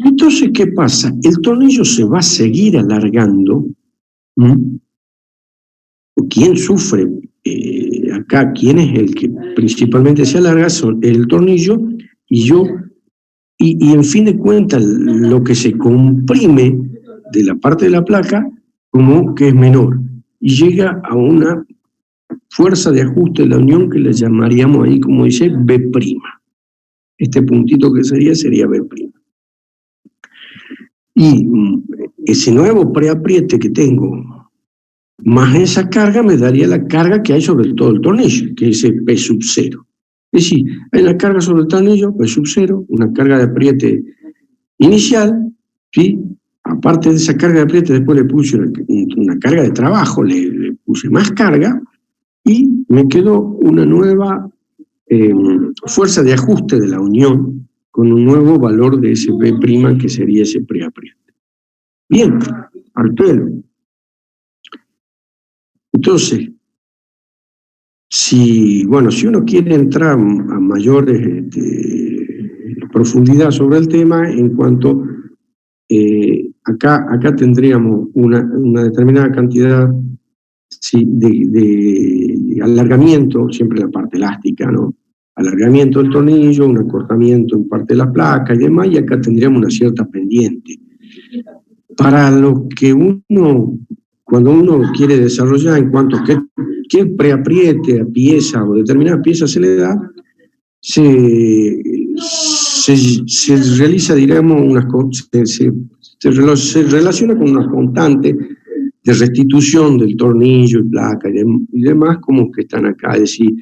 Entonces, ¿qué pasa? El tornillo se va a seguir alargando. ¿Quién sufre acá? ¿Quién es el que principalmente se alarga? Son el tornillo y yo, y en fin de cuentas, lo que se comprime de la parte de la placa, como que es menor, y llega a una fuerza de ajuste de la unión que le llamaríamos ahí, como dice, B'. Este puntito que sería B'. Y ese nuevo preapriete que tengo, más esa carga, me daría la carga que hay sobre todo el tornillo, que es el P sub 0. Es decir, hay una carga sobre el tornillo, P sub 0, una carga de apriete inicial, ¿sí? Aparte de esa carga de apriete, después le puse una carga de trabajo, le puse más carga, y me quedó una nueva fuerza de ajuste de la unión con un nuevo valor de ese P', que sería ese preapriete. Bien, al pelo. Entonces, si uno quiere entrar a mayores profundidad sobre el tema, en cuanto acá tendríamos una determinada cantidad, sí, de alargamiento, siempre la parte elástica, ¿no? Alargamiento del tornillo, un acortamiento en parte de la placa y demás, y acá tendríamos una cierta pendiente. Para lo que cuando uno quiere desarrollar en cuanto a qué preapriete a pieza o determinada pieza se le da, se realiza, digamos, se relaciona con unas constantes de restitución del tornillo y placa y demás, como que están acá. Es decir,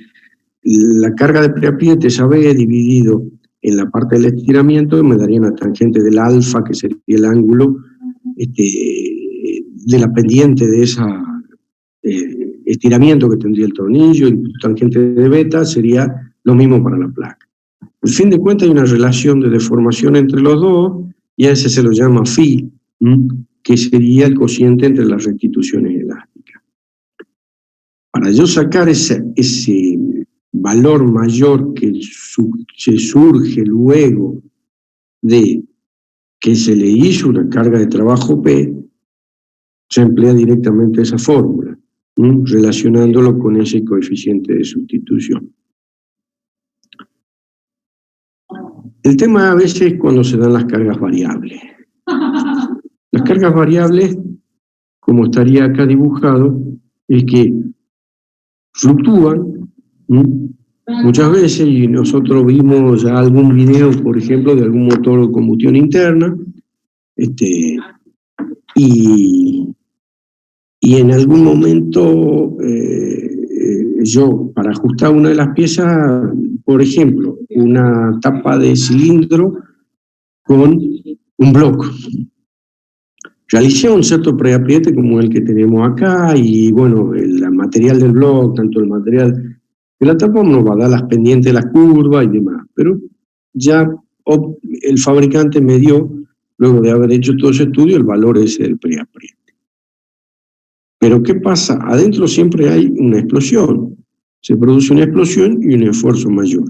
la carga de preapriete esa B dividido en la parte del estiramiento me daría una tangente del alfa, que sería el ángulo de la pendiente de ese estiramiento que tendría el tornillo, y tangente de beta sería lo mismo para la placa. Al fin de cuentas hay una relación de deformación entre los dos, y a ese se lo llama phi, que sería el cociente entre las restituciones elásticas. Para yo sacar ese valor mayor que se surge luego de que se le hizo una carga de trabajo P, se emplea directamente esa fórmula, relacionándolo con ese coeficiente de sustitución. El tema a veces es cuando se dan las cargas variables. Las cargas variables, como estaría acá dibujado, es que fluctúan muchas veces, y nosotros vimos ya algún video, por ejemplo, de algún motor de combustión interna, y en algún momento yo, para ajustar una de las piezas, por ejemplo, una tapa de cilindro con un bloque, realicé un cierto preapriete como el que tenemos acá, y bueno, el material del bloque, tanto el material de la tapa, nos va a dar las pendientes de las curvas y demás, pero ya el fabricante me dio, luego de haber hecho todo ese estudio, el valor ese del preapriete. Pero ¿qué pasa? Adentro siempre hay una explosión, se produce una explosión y un esfuerzo mayor.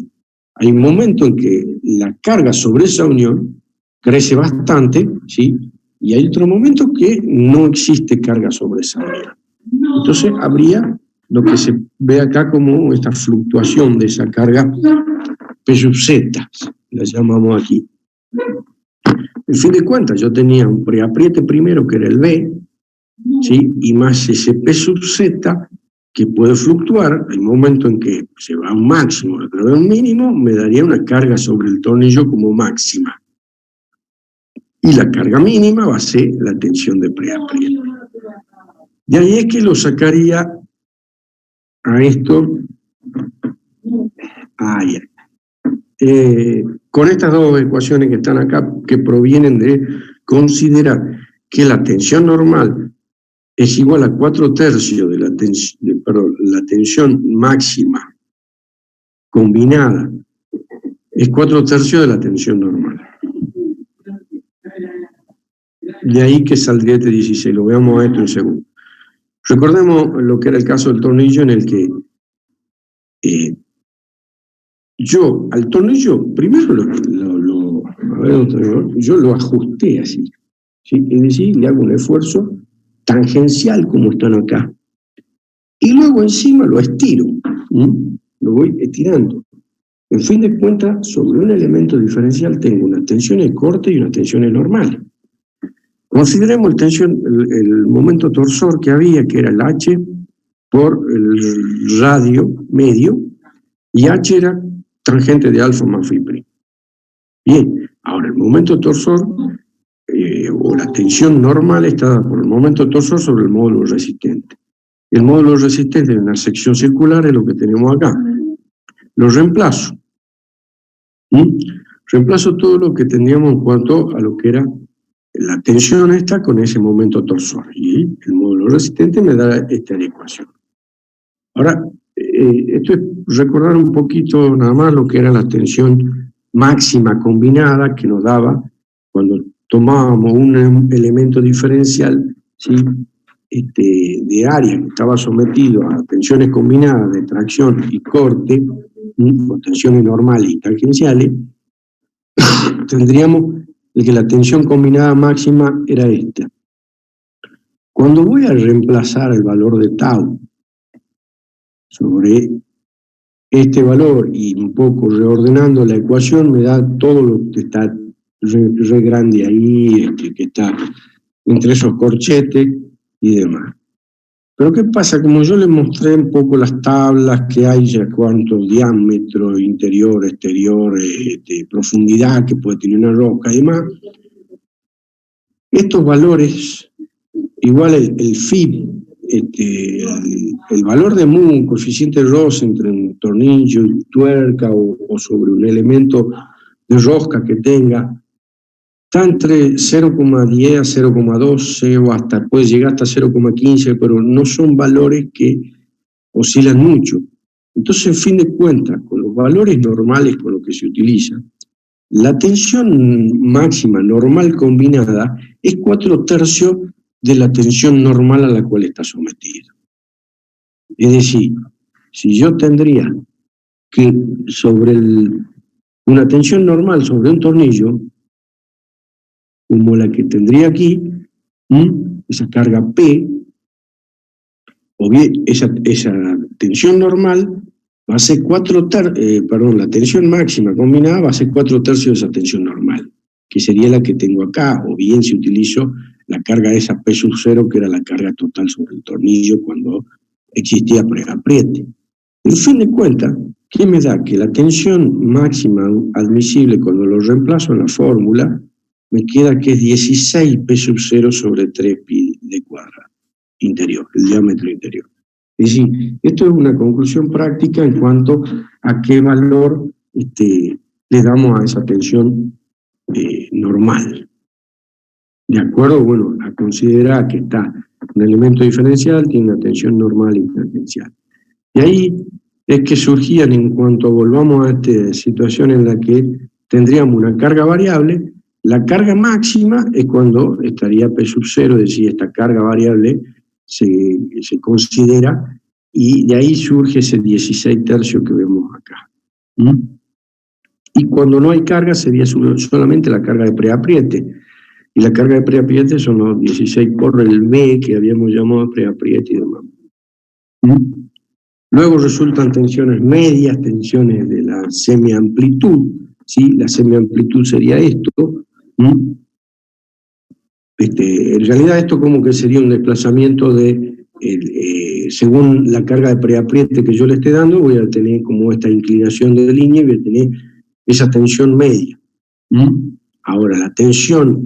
Hay un momento en que la carga sobre esa unión crece bastante, ¿sí? Y hay otro momento que no existe carga sobre esa unión. Entonces habría lo que se ve acá como esta fluctuación de esa carga P sub Z, la llamamos aquí. En fin de cuentas, yo tenía un preapriete primero que era el B, ¿sí? Y más ese P sub Z que puede fluctuar. Hay momentos en que se va a un máximo, a través de un mínimo, me daría una carga sobre el tornillo como máxima. Y la carga mínima va a ser la tensión de preapriete. De ahí es que lo sacaría a esto Ahí. Con estas dos ecuaciones que están acá, que provienen de considerar que la tensión normal es igual a 4/3 de la tensión máxima combinada es 4/3 de la tensión normal. De ahí que saldría este 16, lo veamos a esto en segundo. Recordemos lo que era el caso del tornillo en el que yo al tornillo primero yo lo ajusté así, ¿sí? Es decir, le hago un esfuerzo tangencial como están acá y luego encima lo estiro, lo voy estirando. En fin de cuentas, sobre un elemento diferencial tengo unas tensiones cortas y unas tensiones normales. Consideremos el momento torsor que había, que era el H por el radio medio, y H era tangente de alfa más phi'. Bien, ahora el momento torsor, o la tensión normal, está dada por el momento torsor sobre el módulo resistente. El módulo resistente de una sección circular es lo que tenemos acá. Lo reemplazo. Reemplazo todo lo que tendríamos en cuanto a lo que era la tensión esta con ese momento torsor. Y el módulo resistente me da esta ecuación. Ahora, esto es recordar un poquito nada más lo que era la tensión máxima combinada que nos daba cuando tomábamos un elemento diferencial, ¿sí? De área que estaba sometido a tensiones combinadas de tracción y corte, con tensiones normales y tangenciales, tendríamos que la tensión combinada máxima era esta. Cuando voy a reemplazar el valor de tau sobre este valor y un poco reordenando la ecuación, me da todo lo que está re grande ahí, que está entre esos corchetes y demás. Pero ¿qué pasa? Como yo les mostré un poco las tablas que hay, ya cuánto diámetro, interior, exterior, profundidad que puede tener una roca y demás, estos valores, igual el phi, el valor de mu, un coeficiente Ross entre un tornillo y tuerca o sobre un elemento de rosca que tenga, está entre 0,10 a 0,12 o hasta puede llegar hasta 0,15, pero no son valores que oscilan mucho. Entonces, en fin de cuentas, con los valores normales con los que se utiliza, la tensión máxima normal combinada es 4/3 de la tensión normal a la cual está sometido. Es decir, si yo tendría que sobre una tensión normal sobre un tornillo, como la que tendría aquí, esa carga P, o bien esa tensión normal va a ser la tensión máxima combinada va a ser 4/3 de esa tensión normal, que sería la que tengo acá, o bien si utilizo la carga de esa P sub 0, que era la carga total sobre el tornillo cuando existía preapriete. En fin de cuentas, ¿qué me da? Que la tensión máxima admisible cuando lo reemplazo en la fórmula, me queda que es 16 P sub 0 sobre 3 pi de cuadrado interior, el diámetro interior. Es decir, esto es una conclusión práctica en cuanto a qué valor le damos a esa tensión normal. De acuerdo, bueno, a considerar que está un elemento diferencial, tiene una tensión normal y tangencial. Y ahí es que surgían, en cuanto volvamos a esta situación en la que tendríamos una carga variable, la carga máxima es cuando estaría P sub 0, es decir, esta carga variable se considera, y de ahí surge ese 16/3 que vemos acá. Y cuando no hay carga sería solamente la carga de preapriete, y la carga de preapriete son los 16 por el B que habíamos llamado preapriete y demás. Luego resultan tensiones medias, tensiones de la semiamplitud, ¿sí? La semiamplitud sería esto. En realidad esto como que sería un desplazamiento de, según la carga de preapriete que yo le esté dando, voy a tener como esta inclinación de línea y voy a tener esa tensión media. Ahora, la tensión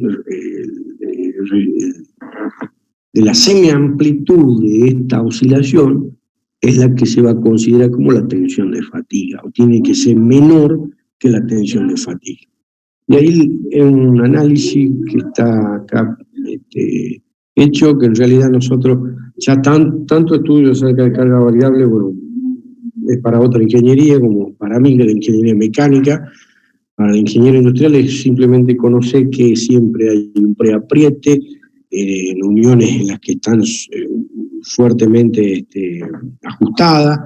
de la semiamplitud de esta oscilación es la que se va a considerar como la tensión de fatiga, o tiene que ser menor que la tensión de fatiga. Y ahí es un análisis que está acá hecho, que en realidad nosotros ya tanto estudio acerca de carga variable, bueno, es para otra ingeniería, como para mí, que la ingeniería mecánica. Para el ingeniero industrial es simplemente conocer que siempre hay un preapriete en uniones en las que están fuertemente ajustadas.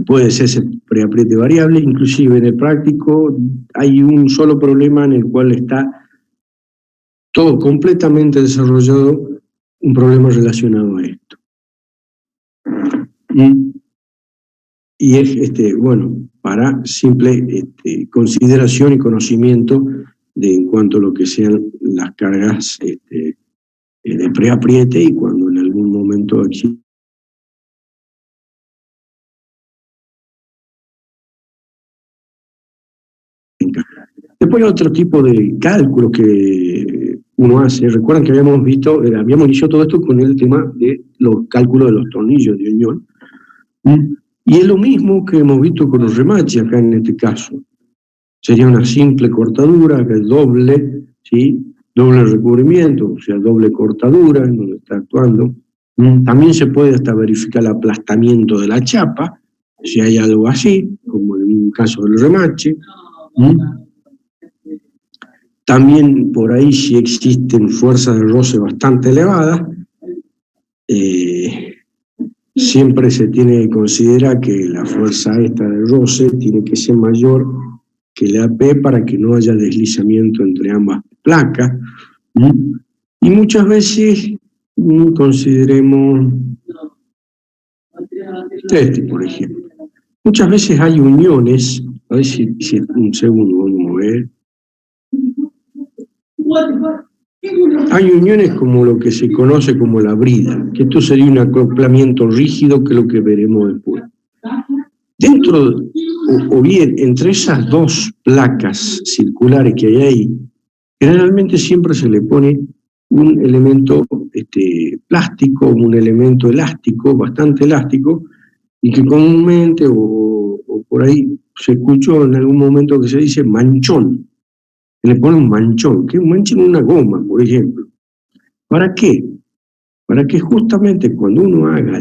Puede ser ese preapriete variable, inclusive en el práctico hay un solo problema en el cual está todo completamente desarrollado, un problema relacionado a esto. Y es, bueno, para simple consideración y conocimiento en cuanto a lo que sean las cargas de preapriete y cuando en algún momento existe. Después hay otro tipo de cálculos que uno hace. Recuerdan que habíamos iniciado todo esto con el tema de los cálculos de los tornillos de unión. Y es lo mismo que hemos visto con los remaches acá en este caso. Sería una simple cortadura, que es doble, ¿sí? Doble recubrimiento, o sea, doble cortadura en donde está actuando. También se puede hasta verificar el aplastamiento de la chapa, si hay algo así, como en un caso del remache. También por ahí si existen fuerzas de roce bastante elevadas, siempre se tiene que considerar que la fuerza esta de roce tiene que ser mayor que la AP para que no haya deslizamiento entre ambas placas. Y muchas veces consideremos por ejemplo. Muchas veces hay uniones, a ver si un segundo, vamos a ver. Hay uniones como lo que se conoce como la brida, que esto sería un acoplamiento rígido, que es lo que veremos después. Dentro, o bien, entre esas dos placas circulares que hay ahí, generalmente siempre se le pone un elemento plástico, un elemento elástico, bastante elástico, y que comúnmente, o por ahí se escuchó en algún momento que se dice manchón. Le pone un manchón, que manchen una goma, por ejemplo. ¿Para qué? Para que justamente cuando uno haga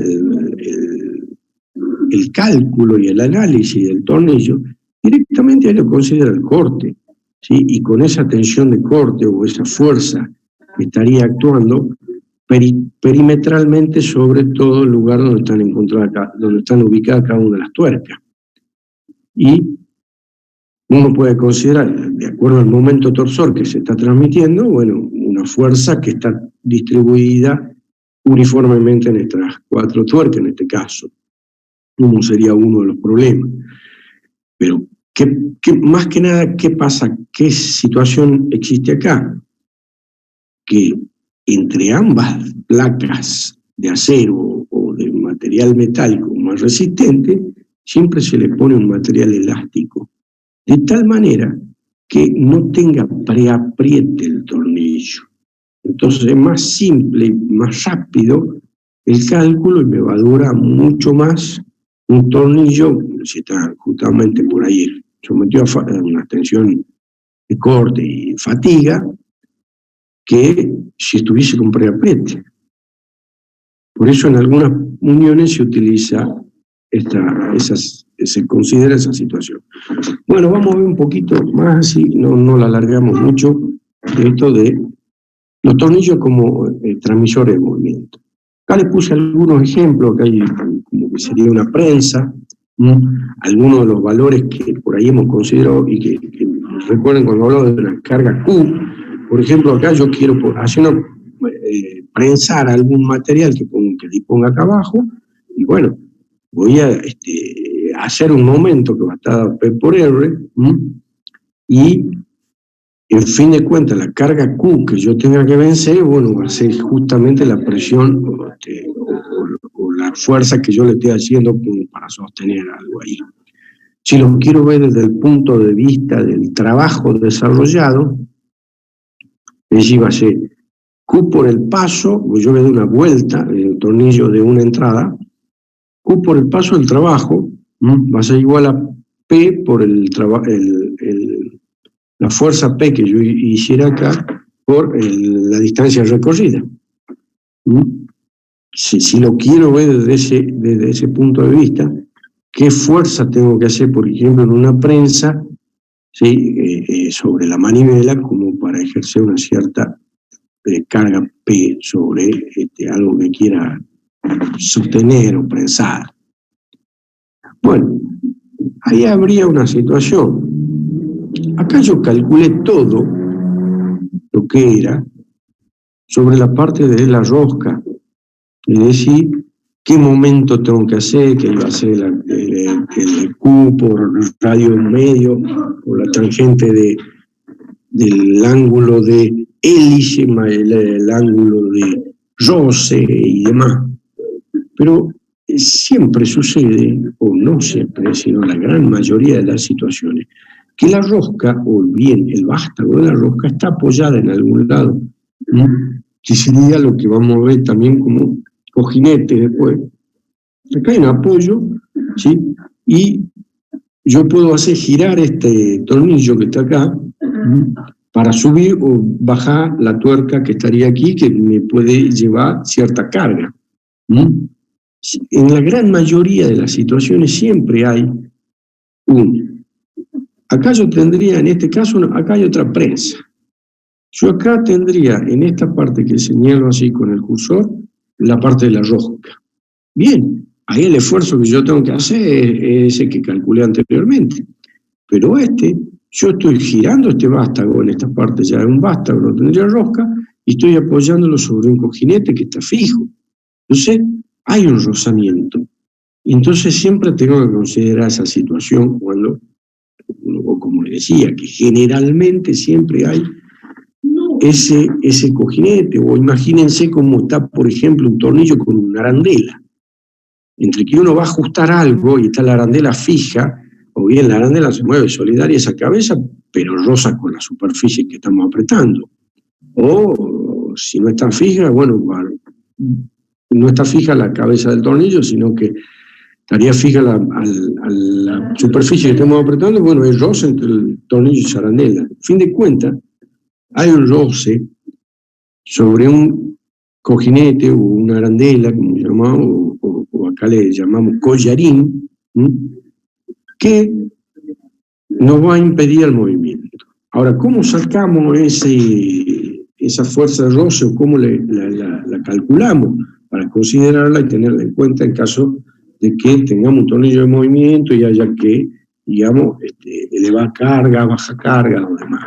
el cálculo y el análisis del tornillo, directamente ahí lo considera el corte, ¿sí? Y con esa tensión de corte o esa fuerza que estaría actuando perimetralmente sobre todo el lugar donde están ubicadas cada una de las tuercas. Y uno puede considerar, de acuerdo al momento torsor que se está transmitiendo, bueno, una fuerza que está distribuida uniformemente en estas cuatro tuercas, en este caso. Uno sería uno de los problemas. Pero, más que nada, ¿qué pasa? ¿Qué situación existe acá? Que entre ambas placas de acero o de material metálico más resistente, siempre se le pone un material elástico, de tal manera que no tenga preapriete el tornillo. Entonces es más simple y más rápido el cálculo y me va a durar mucho más un tornillo, si está justamente por ahí sometido a una tensión de corte y fatiga, que si estuviese con preapriete. Por eso en algunas uniones se utiliza se considera esa situación. Bueno, vamos a ver un poquito más, así no la alargamos mucho, de esto de los tornillos como transmisores de movimiento. Acá les puse algunos ejemplos, que hay como que sería una prensa, algunos de los valores que por ahí hemos considerado y que recuerden cuando hablo de la carga Q. Por ejemplo, acá yo quiero prensar algún material que disponga acá abajo, y bueno, voy a hacer un momento que va a estar P por R, y en fin de cuentas la carga Q que yo tenga que vencer, bueno, va a ser justamente la presión o la fuerza que yo le estoy haciendo para sostener algo ahí. Si lo quiero ver desde el punto de vista del trabajo desarrollado, es decir, va a ser Q por el paso, pues yo le doy una vuelta en el tornillo de una entrada, Q por el paso del trabajo va a ser igual a P por la fuerza P que yo hiciera acá por la distancia recorrida. Si lo quiero ver desde ese punto de vista, ¿qué fuerza tengo que hacer, por ejemplo, en una prensa, ¿sí? Sobre la manivela, como para ejercer una cierta carga P sobre algo que quiera sostener o prensar? Bueno, ahí habría una situación. Acá yo calculé todo lo que era sobre la parte de la rosca, es decir, qué momento tengo que hacer, que iba a ser el Q por radio medio, por la tangente del ángulo de hélice, el ángulo de roce y demás. Pero siempre sucede, o no siempre, sino la gran mayoría de las situaciones, que la rosca, o bien el vástago de la rosca, está apoyada en algún lado, que sería lo que vamos a ver también como cojinete después. Acá hay un apoyo, ¿sí? Y yo puedo hacer girar este tornillo que está acá para subir o bajar la tuerca que estaría aquí, que me puede llevar cierta carga. En la gran mayoría de las situaciones siempre hay acá yo tendría, en este caso, acá hay otra prensa. Yo acá tendría, en esta parte que señalo así con el cursor, la parte de la rosca. Bien, ahí el esfuerzo que yo tengo que hacer es ese que calculé anteriormente. Pero yo estoy girando este vástago, en esta parte ya es un vástago, no tendría rosca, y estoy apoyándolo sobre un cojinete que está fijo. Entonces, hay un rozamiento. Entonces, siempre tengo que considerar esa situación cuando, o como le decía, que generalmente siempre hay ese cojinete, o imagínense cómo está, por ejemplo, un tornillo con una arandela. Entre que uno va a ajustar algo y está la arandela fija, o bien la arandela se mueve solidaria esa cabeza, pero roza con la superficie que estamos apretando. O si no está fija, bueno, no está fija la cabeza del tornillo, sino que estaría fija a la superficie que estamos apretando, bueno, hay roce entre el tornillo y esa arandela. A fin de cuentas, hay un roce sobre un cojinete o una arandela, como llamamos, o acá le llamamos collarín, que nos va a impedir el movimiento. Ahora, ¿cómo sacamos esa fuerza de roce o cómo la calculamos para considerarla y tenerla en cuenta en caso de que tengamos un tornillo de movimiento y haya que, digamos, elevar carga, baja carga o demás?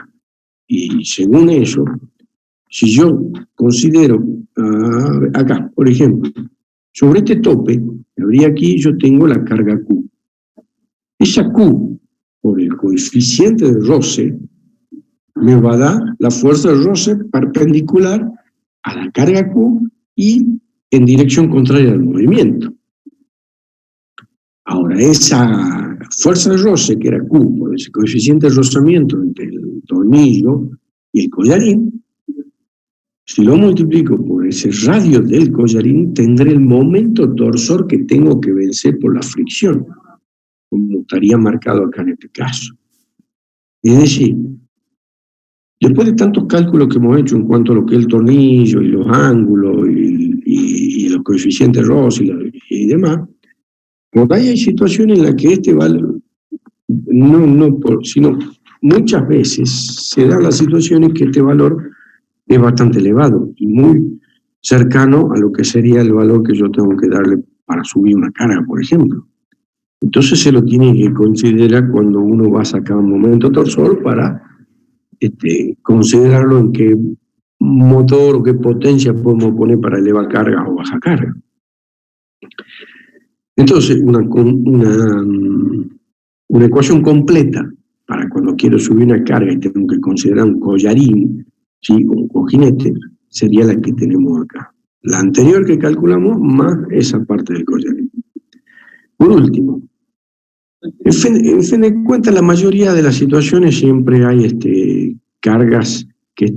Y según eso, si yo considero, acá, por ejemplo, sobre este tope, que habría aquí, yo tengo la carga Q. Esa Q, por el coeficiente de roce, me va a dar la fuerza de roce perpendicular a la carga Q y en dirección contraria al movimiento. Ahora, esa fuerza de roce, que era Q, por ese coeficiente de rozamiento entre el tornillo y el collarín, si lo multiplico por ese radio del collarín, tendré el momento torsor que tengo que vencer por la fricción, como estaría marcado acá en este caso. Es decir, después de tantos cálculos que hemos hecho en cuanto a lo que es el tornillo y los ángulos y los coeficientes de roce y demás, por ahí hay situaciones en las que valor, sino muchas veces se dan las situaciones que este valor es bastante elevado y muy cercano a lo que sería el valor que yo tengo que darle para subir una carga, por ejemplo. Entonces se lo tiene que considerar cuando uno va a sacar un momento torsor para considerarlo en qué motor o qué potencia podemos poner para elevar carga o bajar carga. Entonces, una ecuación completa para cuando quiero subir una carga y tengo que considerar un collarín, ¿sí? O un cojinete, sería la que tenemos acá. La anterior que calculamos más esa parte del collarín. Por último, en fin de cuentas, la mayoría de las situaciones siempre hay cargas que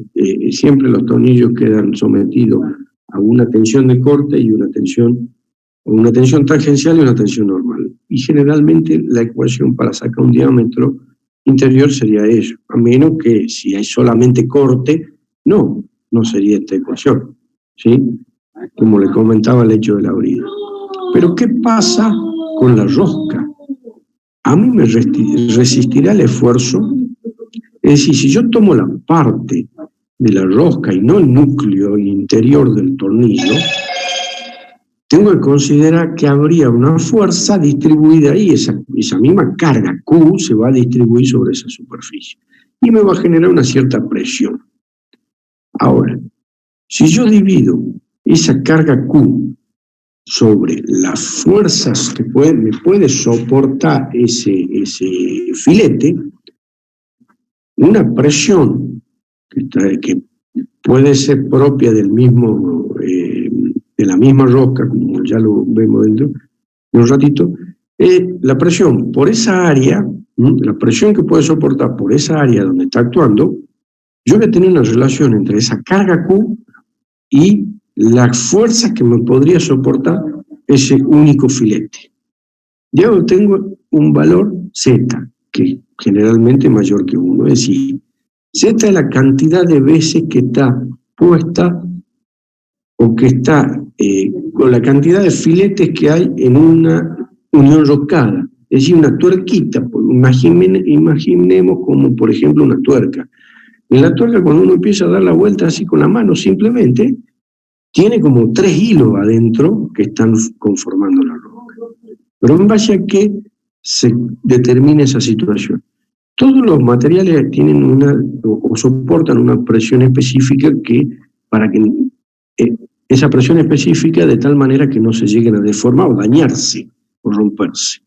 siempre los tornillos quedan sometidos a una tensión de corte y una tensión o una tensión tangencial y una tensión normal. Y generalmente la ecuación para sacar un diámetro interior sería eso, a menos que si hay solamente corte, no sería esta ecuación, ¿sí? Como le comentaba el hecho de la orilla. Pero ¿qué pasa con la rosca? A mí me resistirá el esfuerzo. Es decir, si yo tomo la parte de la rosca y no el núcleo interior del tornillo, tengo que considerar que habría una fuerza distribuida ahí, esa misma carga Q se va a distribuir sobre esa superficie y me va a generar una cierta presión. Ahora, si yo divido esa carga Q sobre las fuerzas que me puede soportar ese filete, una presión que puede ser propia del mismo, de la misma rosca, como ya lo vemos dentro de un ratito, la presión por esa área, la presión que puede soportar por esa área donde está actuando, yo voy a tener una relación entre esa carga Q y las fuerzas que me podría soportar ese único filete. Ya obtengo un valor Z, que generalmente es mayor que 1, es decir, Z es la cantidad de veces que está puesta o que está con la cantidad de filetes que hay en una unión roscada. Es decir, una tuerquita, imaginemos como por ejemplo una tuerca. En la tuerca, cuando uno empieza a dar la vuelta así con la mano, simplemente tiene como 3 hilos adentro que están conformando la rosca. Pero en base a qué se determina esa situación. Todos los materiales tienen o soportan una presión específica para que esa presión específica de tal manera que no se lleguen a deformar o dañarse o romperse.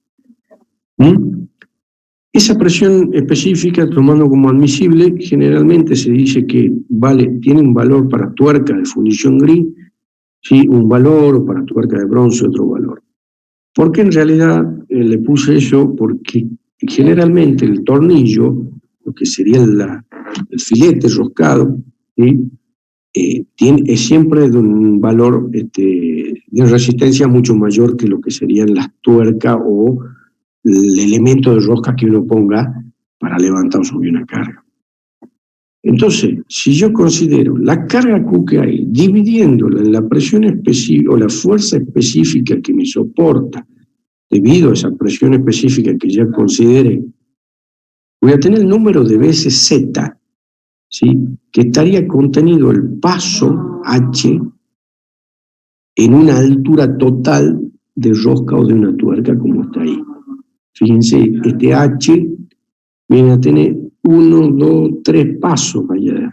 Esa presión específica, tomando como admisible, generalmente se dice que tiene un valor para tuerca de fundición gris, ¿sí? Un valor, o para tuerca de bronce otro valor. ¿Por qué en realidad le puse eso? Porque generalmente el tornillo, lo que sería el filete roscado, ¿sí? Es siempre de un valor de resistencia mucho mayor que lo que serían las tuercas o el elemento de rosca que uno ponga para levantar o subir una carga. Entonces, si yo considero la carga Q que hay, dividiéndola en la presión específica o la fuerza específica que me soporta debido a esa presión específica que ya consideré, voy a tener el número de veces Z, ¿sí? Que estaría contenido el paso H en una altura total de rosca o de una tuerca como está ahí. Fíjense, este H viene a tener 1, 2, 3 pasos allá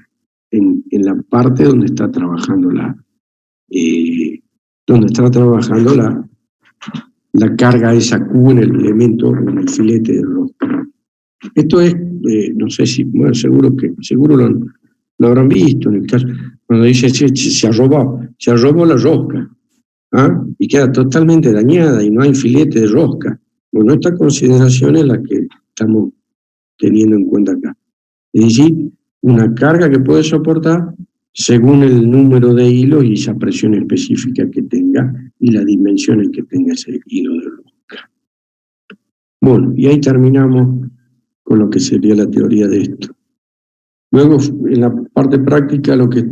en la parte donde está trabajando la carga esa Q en el elemento, en el filete de rosca. Esto es, no sé si, bueno, seguro lo habrán visto en el caso, cuando dice se arrobó la rosca, ¿ah? Y queda totalmente dañada y no hay filete de rosca. Bueno, esta consideración es la que estamos teniendo en cuenta acá. Es decir, una carga que puede soportar según el número de hilos y esa presión específica que tenga y las dimensiones que tenga ese hilo de rosca. Bueno, y ahí terminamos con lo que sería la teoría de esto. Luego, en la parte práctica, lo que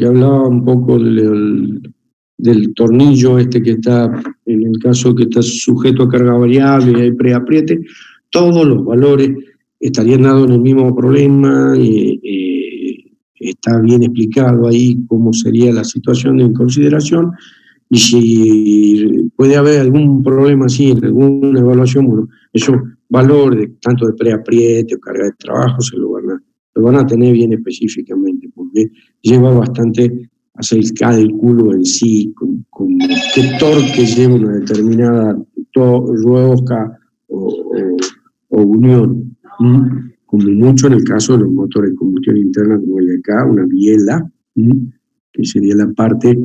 hablaba un poco del tornillo que está, en el caso que está sujeto a carga variable y hay preapriete, todos los valores estarían dados en el mismo problema, está bien explicado ahí cómo sería la situación en consideración, y si puede haber algún problema así en alguna evaluación, bueno, esos valores tanto de preapriete o carga de trabajo se lo van a tener bien específicamente, porque lleva bastante a hacer el cálculo en sí, con qué torque lleva una determinada rosca o unión. Como mucho en el caso de los motores de combustión interna, como el de acá, una biela, que sería la parte,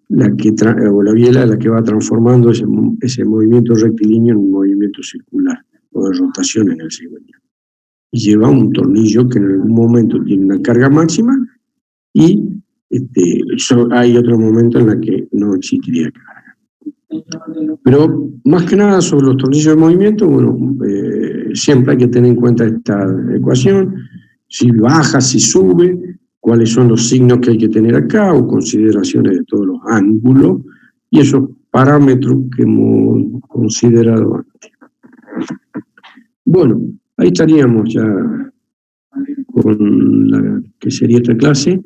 la biela la que va transformando ese movimiento rectilíneo en un movimiento circular, o de rotación en el cigüeñal. Y lleva un tornillo que en algún momento tiene una carga máxima y hay otro momento en la que no existiría carga. Pero más que nada sobre los tornillos de movimiento, bueno, siempre hay que tener en cuenta esta ecuación, si baja, si sube, cuáles son los signos que hay que tener acá, o consideraciones de todos los ángulos, y esos parámetros que hemos considerado antes. Bueno, ahí estaríamos ya con la que sería esta clase.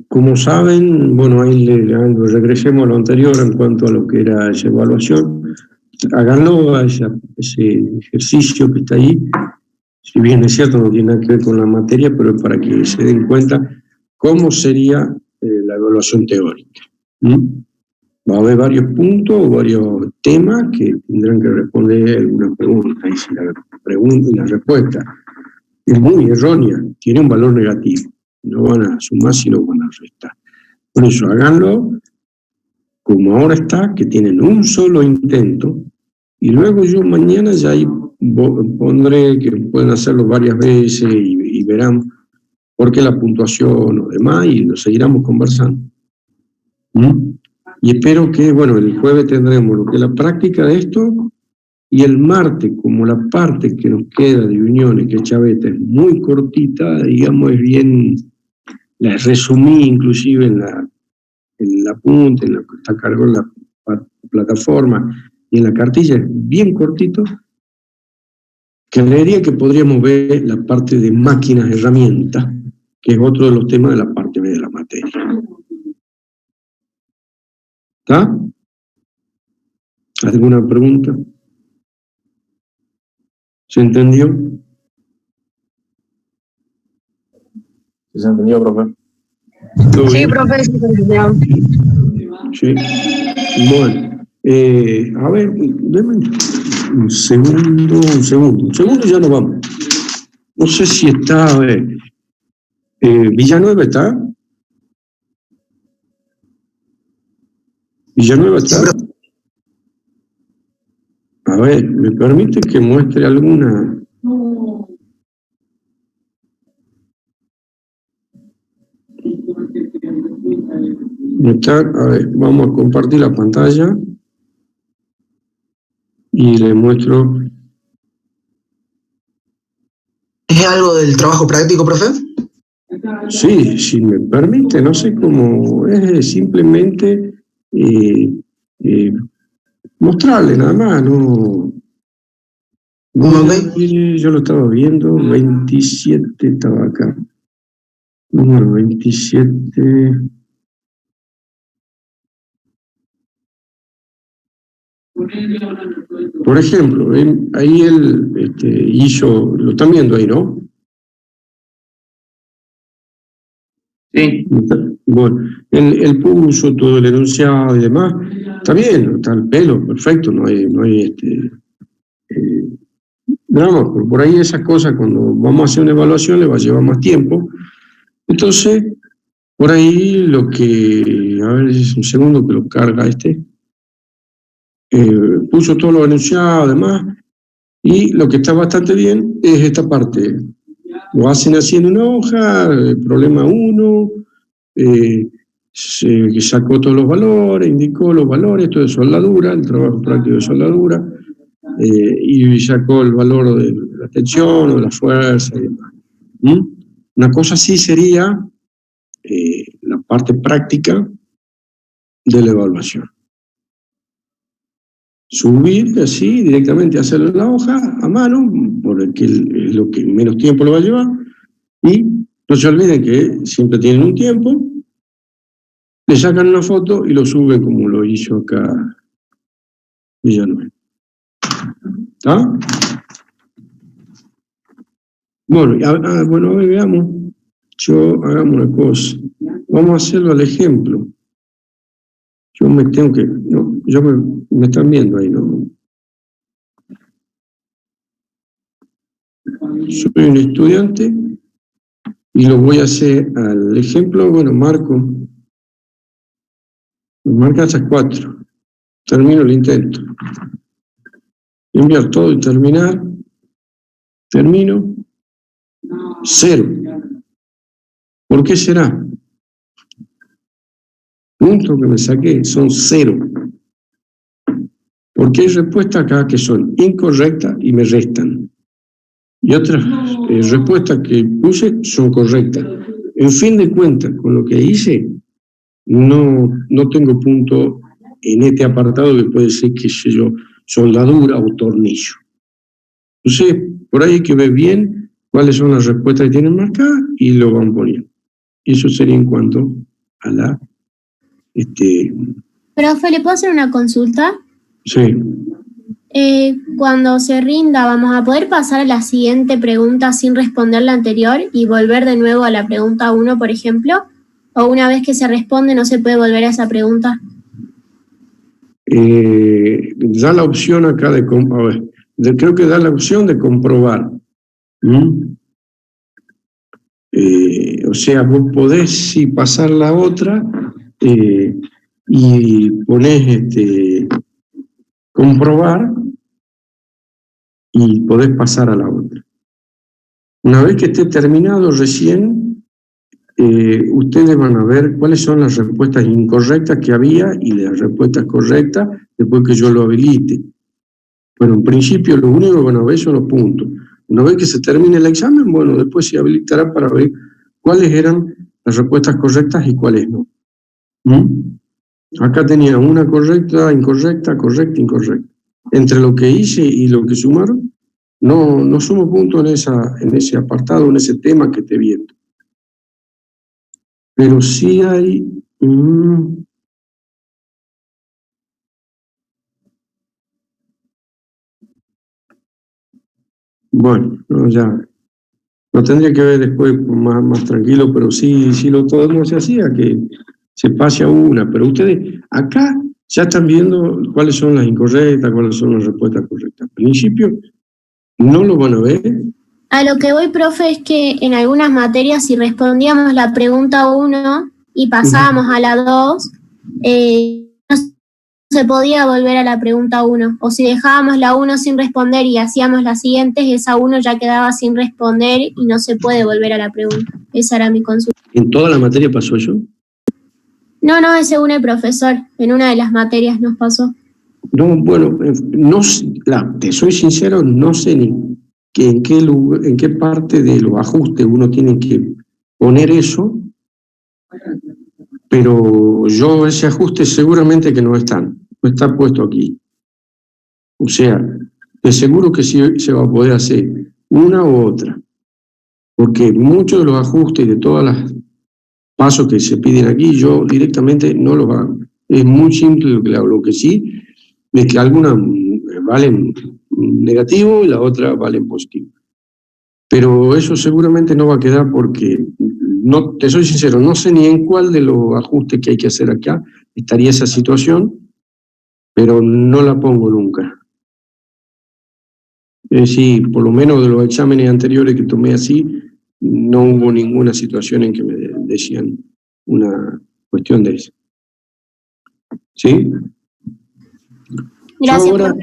Como saben, bueno, ahí regresemos a lo anterior en cuanto a lo que era esa evaluación. Háganlo a ese ejercicio que está ahí. Si bien es cierto, no tiene nada que ver con la materia, pero para que se den cuenta cómo sería la evaluación teórica. Va a haber varios puntos o varios temas que tendrán que responder alguna pregunta. Y si la pregunta y la respuesta es muy errónea, tiene un valor negativo. No van a sumar, sino van a restar. Por eso, háganlo como ahora está, que tienen un solo intento, y luego yo mañana ya ahí pondré que pueden hacerlo varias veces y verán por qué la puntuación o demás, y lo seguiremos conversando. Y espero que, bueno, el jueves tendremos lo que es la práctica de esto, y el martes, como la parte que nos queda de uniones, que Chaveta es muy cortita, digamos, es bien, la resumí inclusive en la punta, en la que está cargado en la plataforma, y en la cartilla es bien cortito, creería que podríamos ver la parte de máquinas, herramientas, que es otro de los temas de la parte B de la materia. ¿Está? ¿Alguna pregunta? ¿Se entendió? ¿Se entendió, profe? Sí, profe, sí, se entendió. Sí. Bueno, a ver, denme un segundo, ya nos vamos. No sé si está, a ver, Villanueva está. ¿Villanueva está? A ver, ¿me permite que muestre alguna? Está, a ver, vamos a compartir la pantalla y le muestro. ¿Es algo del trabajo práctico, profe? Sí, si me permite, no sé cómo, es simplemente mostrarle nada más, no. Yo lo estaba viendo, 27 estaba acá. Número 27. Por ejemplo, ahí él hizo, lo están viendo ahí, ¿no? Sí. Bueno, él puso todo el enunciado y demás. Está bien, está el pelo, perfecto, no hay drama. Por ahí esas cosas, cuando vamos a hacer una evaluación, le va a llevar más tiempo. Entonces, por ahí lo que, a ver, es un segundo que lo carga puso todo lo enunciado, además, y lo que está bastante bien es esta parte. Lo hacen así en una hoja, problema 1, se sacó todos los valores, indicó los valores, todo de soldadura, el trabajo práctico de soldadura, y sacó el valor de la tensión o de la fuerza y demás. Una cosa así sería la parte práctica de la evaluación. Subir así directamente, hacerlo en la hoja a mano, porque es lo que menos tiempo lo va a llevar, y no se olviden que siempre tienen un tiempo, le sacan una foto y lo suben como lo hizo acá Villanueva. ¿Está? Bueno, bueno, a ver, veamos. Hagamos una cosa. Vamos a hacerlo al ejemplo. Yo me tengo que, no, me están viendo ahí, ¿no? Soy un estudiante y lo voy a hacer al ejemplo, bueno, marca esas 4. termino el intento. Enviar todo y terminar. Termino. 0. ¿Por qué será? Puntos que me saqué son 0. Porque hay respuestas acá que son incorrectas y me restan. Y otras respuestas que puse son correctas. En fin de cuentas, con lo que hice, no tengo punto en este apartado que puede ser, qué sé yo, soldadura o tornillo. Entonces, por ahí hay que ver bien cuáles son las respuestas que tienen marcadas y lo van poniendo. Y eso sería en cuanto a la... Profe, ¿le puedo hacer una consulta? Sí. Cuando se rinda, ¿vamos a poder pasar a la siguiente pregunta sin responder la anterior y volver de nuevo a la pregunta 1, por ejemplo? ¿O una vez que se responde no se puede volver a esa pregunta? Da la opción acá de... A ver, creo que da la opción de comprobar. O sea, vos podés sí pasar la otra y ponés comprobar y podés pasar a la otra. Una vez que esté terminado recién, ustedes van a ver cuáles son las respuestas incorrectas que había y las respuestas correctas después que yo lo habilite. Bueno, en principio lo único que van a ver son los puntos. Una vez que se termine el examen, bueno, después se habilitará para ver cuáles eran las respuestas correctas y cuáles no. Acá tenía una correcta, incorrecta, correcta, incorrecta. Entre lo que hice y lo que sumaron, no sumo puntos en ese apartado, en ese tema que esté viendo. Pero sí hay... Bueno, no, ya lo tendría que ver después más tranquilo, pero sí lo podemos hacer así, a que se pase a una. Pero ustedes acá ya están viendo cuáles son las incorrectas, cuáles son las respuestas correctas. Al principio no lo van a ver. A lo que voy, profe, es que en algunas materias si respondíamos la pregunta 1 y pasábamos a la 2, no se podía volver a la pregunta 1. O si dejábamos la 1 sin responder y hacíamos las siguientes, esa 1 ya quedaba sin responder y no se puede volver a la pregunta. Esa era mi consulta. ¿En toda la materia pasó eso? No, es según el profesor. En una de las materias nos pasó. No, bueno, te soy sincero, no sé ni en qué parte de los ajustes uno tiene que poner eso, pero yo ese ajuste seguramente que no está puesto aquí. O sea, de seguro que sí se va a poder hacer una u otra, porque muchos de los ajustes de todos los pasos que se piden aquí, yo directamente no los hago. Es muy simple lo que hago. Lo que sí es que algunas valen negativo y la otra valen positivo. Pero eso seguramente no va a quedar porque, no, te soy sincero, no sé ni en cuál de los ajustes que hay que hacer acá estaría esa situación, pero no la pongo nunca. Es decir, por lo menos de los exámenes anteriores que tomé así, no hubo ninguna situación en que me decían una cuestión de eso. ¿Sí? Gracias, Ahora,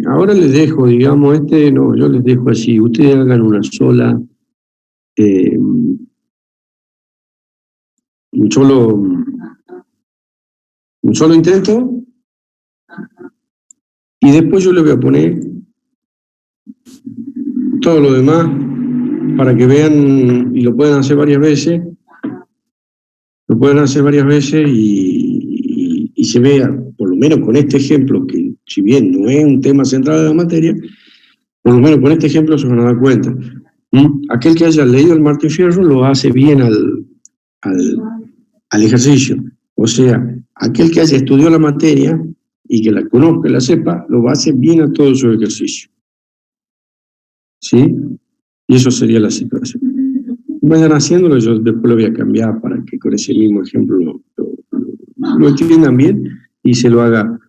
ahora les dejo, digamos, yo les dejo así, ustedes hagan una sola, un solo intento, y después yo les voy a poner todo lo demás para que vean y lo puedan hacer varias veces, y se vea, por lo menos con este ejemplo, que si bien no es un tema central de la materia, por lo menos con este ejemplo se van a dar cuenta. Aquel que haya leído el Martín Fierro lo hace bien al ejercicio. O sea, aquel que haya estudiado la materia y que la conozca, la sepa, lo va a hacer bien a todo su ejercicio. ¿Sí? Y eso sería la situación. Vayan haciéndolo, yo después lo voy a cambiar para que con ese mismo ejemplo lo entiendan bien y se lo haga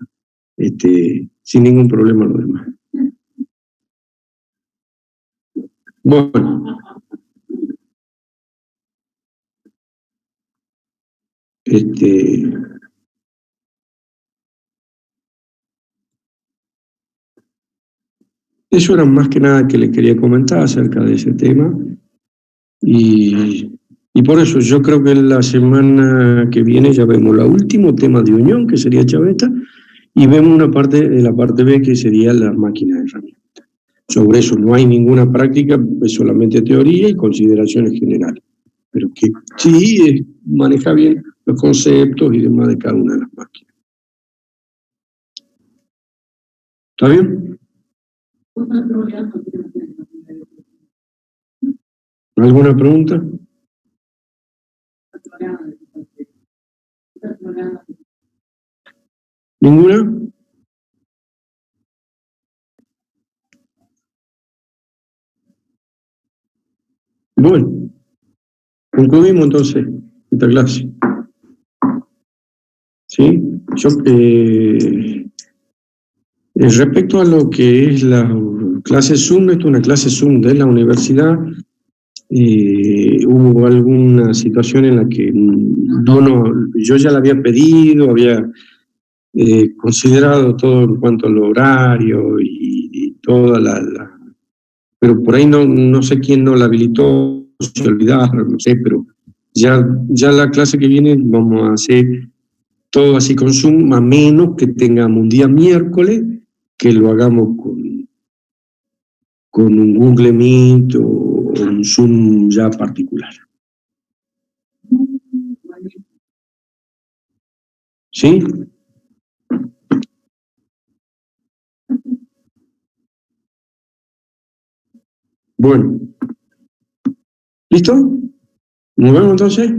sin ningún problema lo demás. Bueno. Eso era más que nada que les quería comentar acerca de ese tema. Y por eso yo creo que la semana que viene ya vemos el último tema de unión, que sería chaveta, y vemos una parte de la parte B, que sería la máquina de herramientas. Sobre eso no hay ninguna práctica, es solamente teoría y consideraciones generales. Pero que sí maneja bien los conceptos y demás de cada una de las máquinas. ¿Está bien? ¿Alguna pregunta? ¿Ninguna? Bueno, concluimos entonces esta clase. ¿Sí? Respecto a lo que es la clase Zoom, esto es una clase Zoom de la universidad. Hubo alguna situación en la que yo ya la había pedido, había considerado todo en cuanto al horario y toda pero por ahí no sé quién no la habilitó, se olvidaron, no sé, pero ya la clase que viene vamos a hacer todo así con Zoom, a menos que tengamos un día miércoles que lo hagamos con un Google Meet o un Zoom ya particular. ¿Sí? Bueno. ¿Listo? ¿Nos vemos entonces?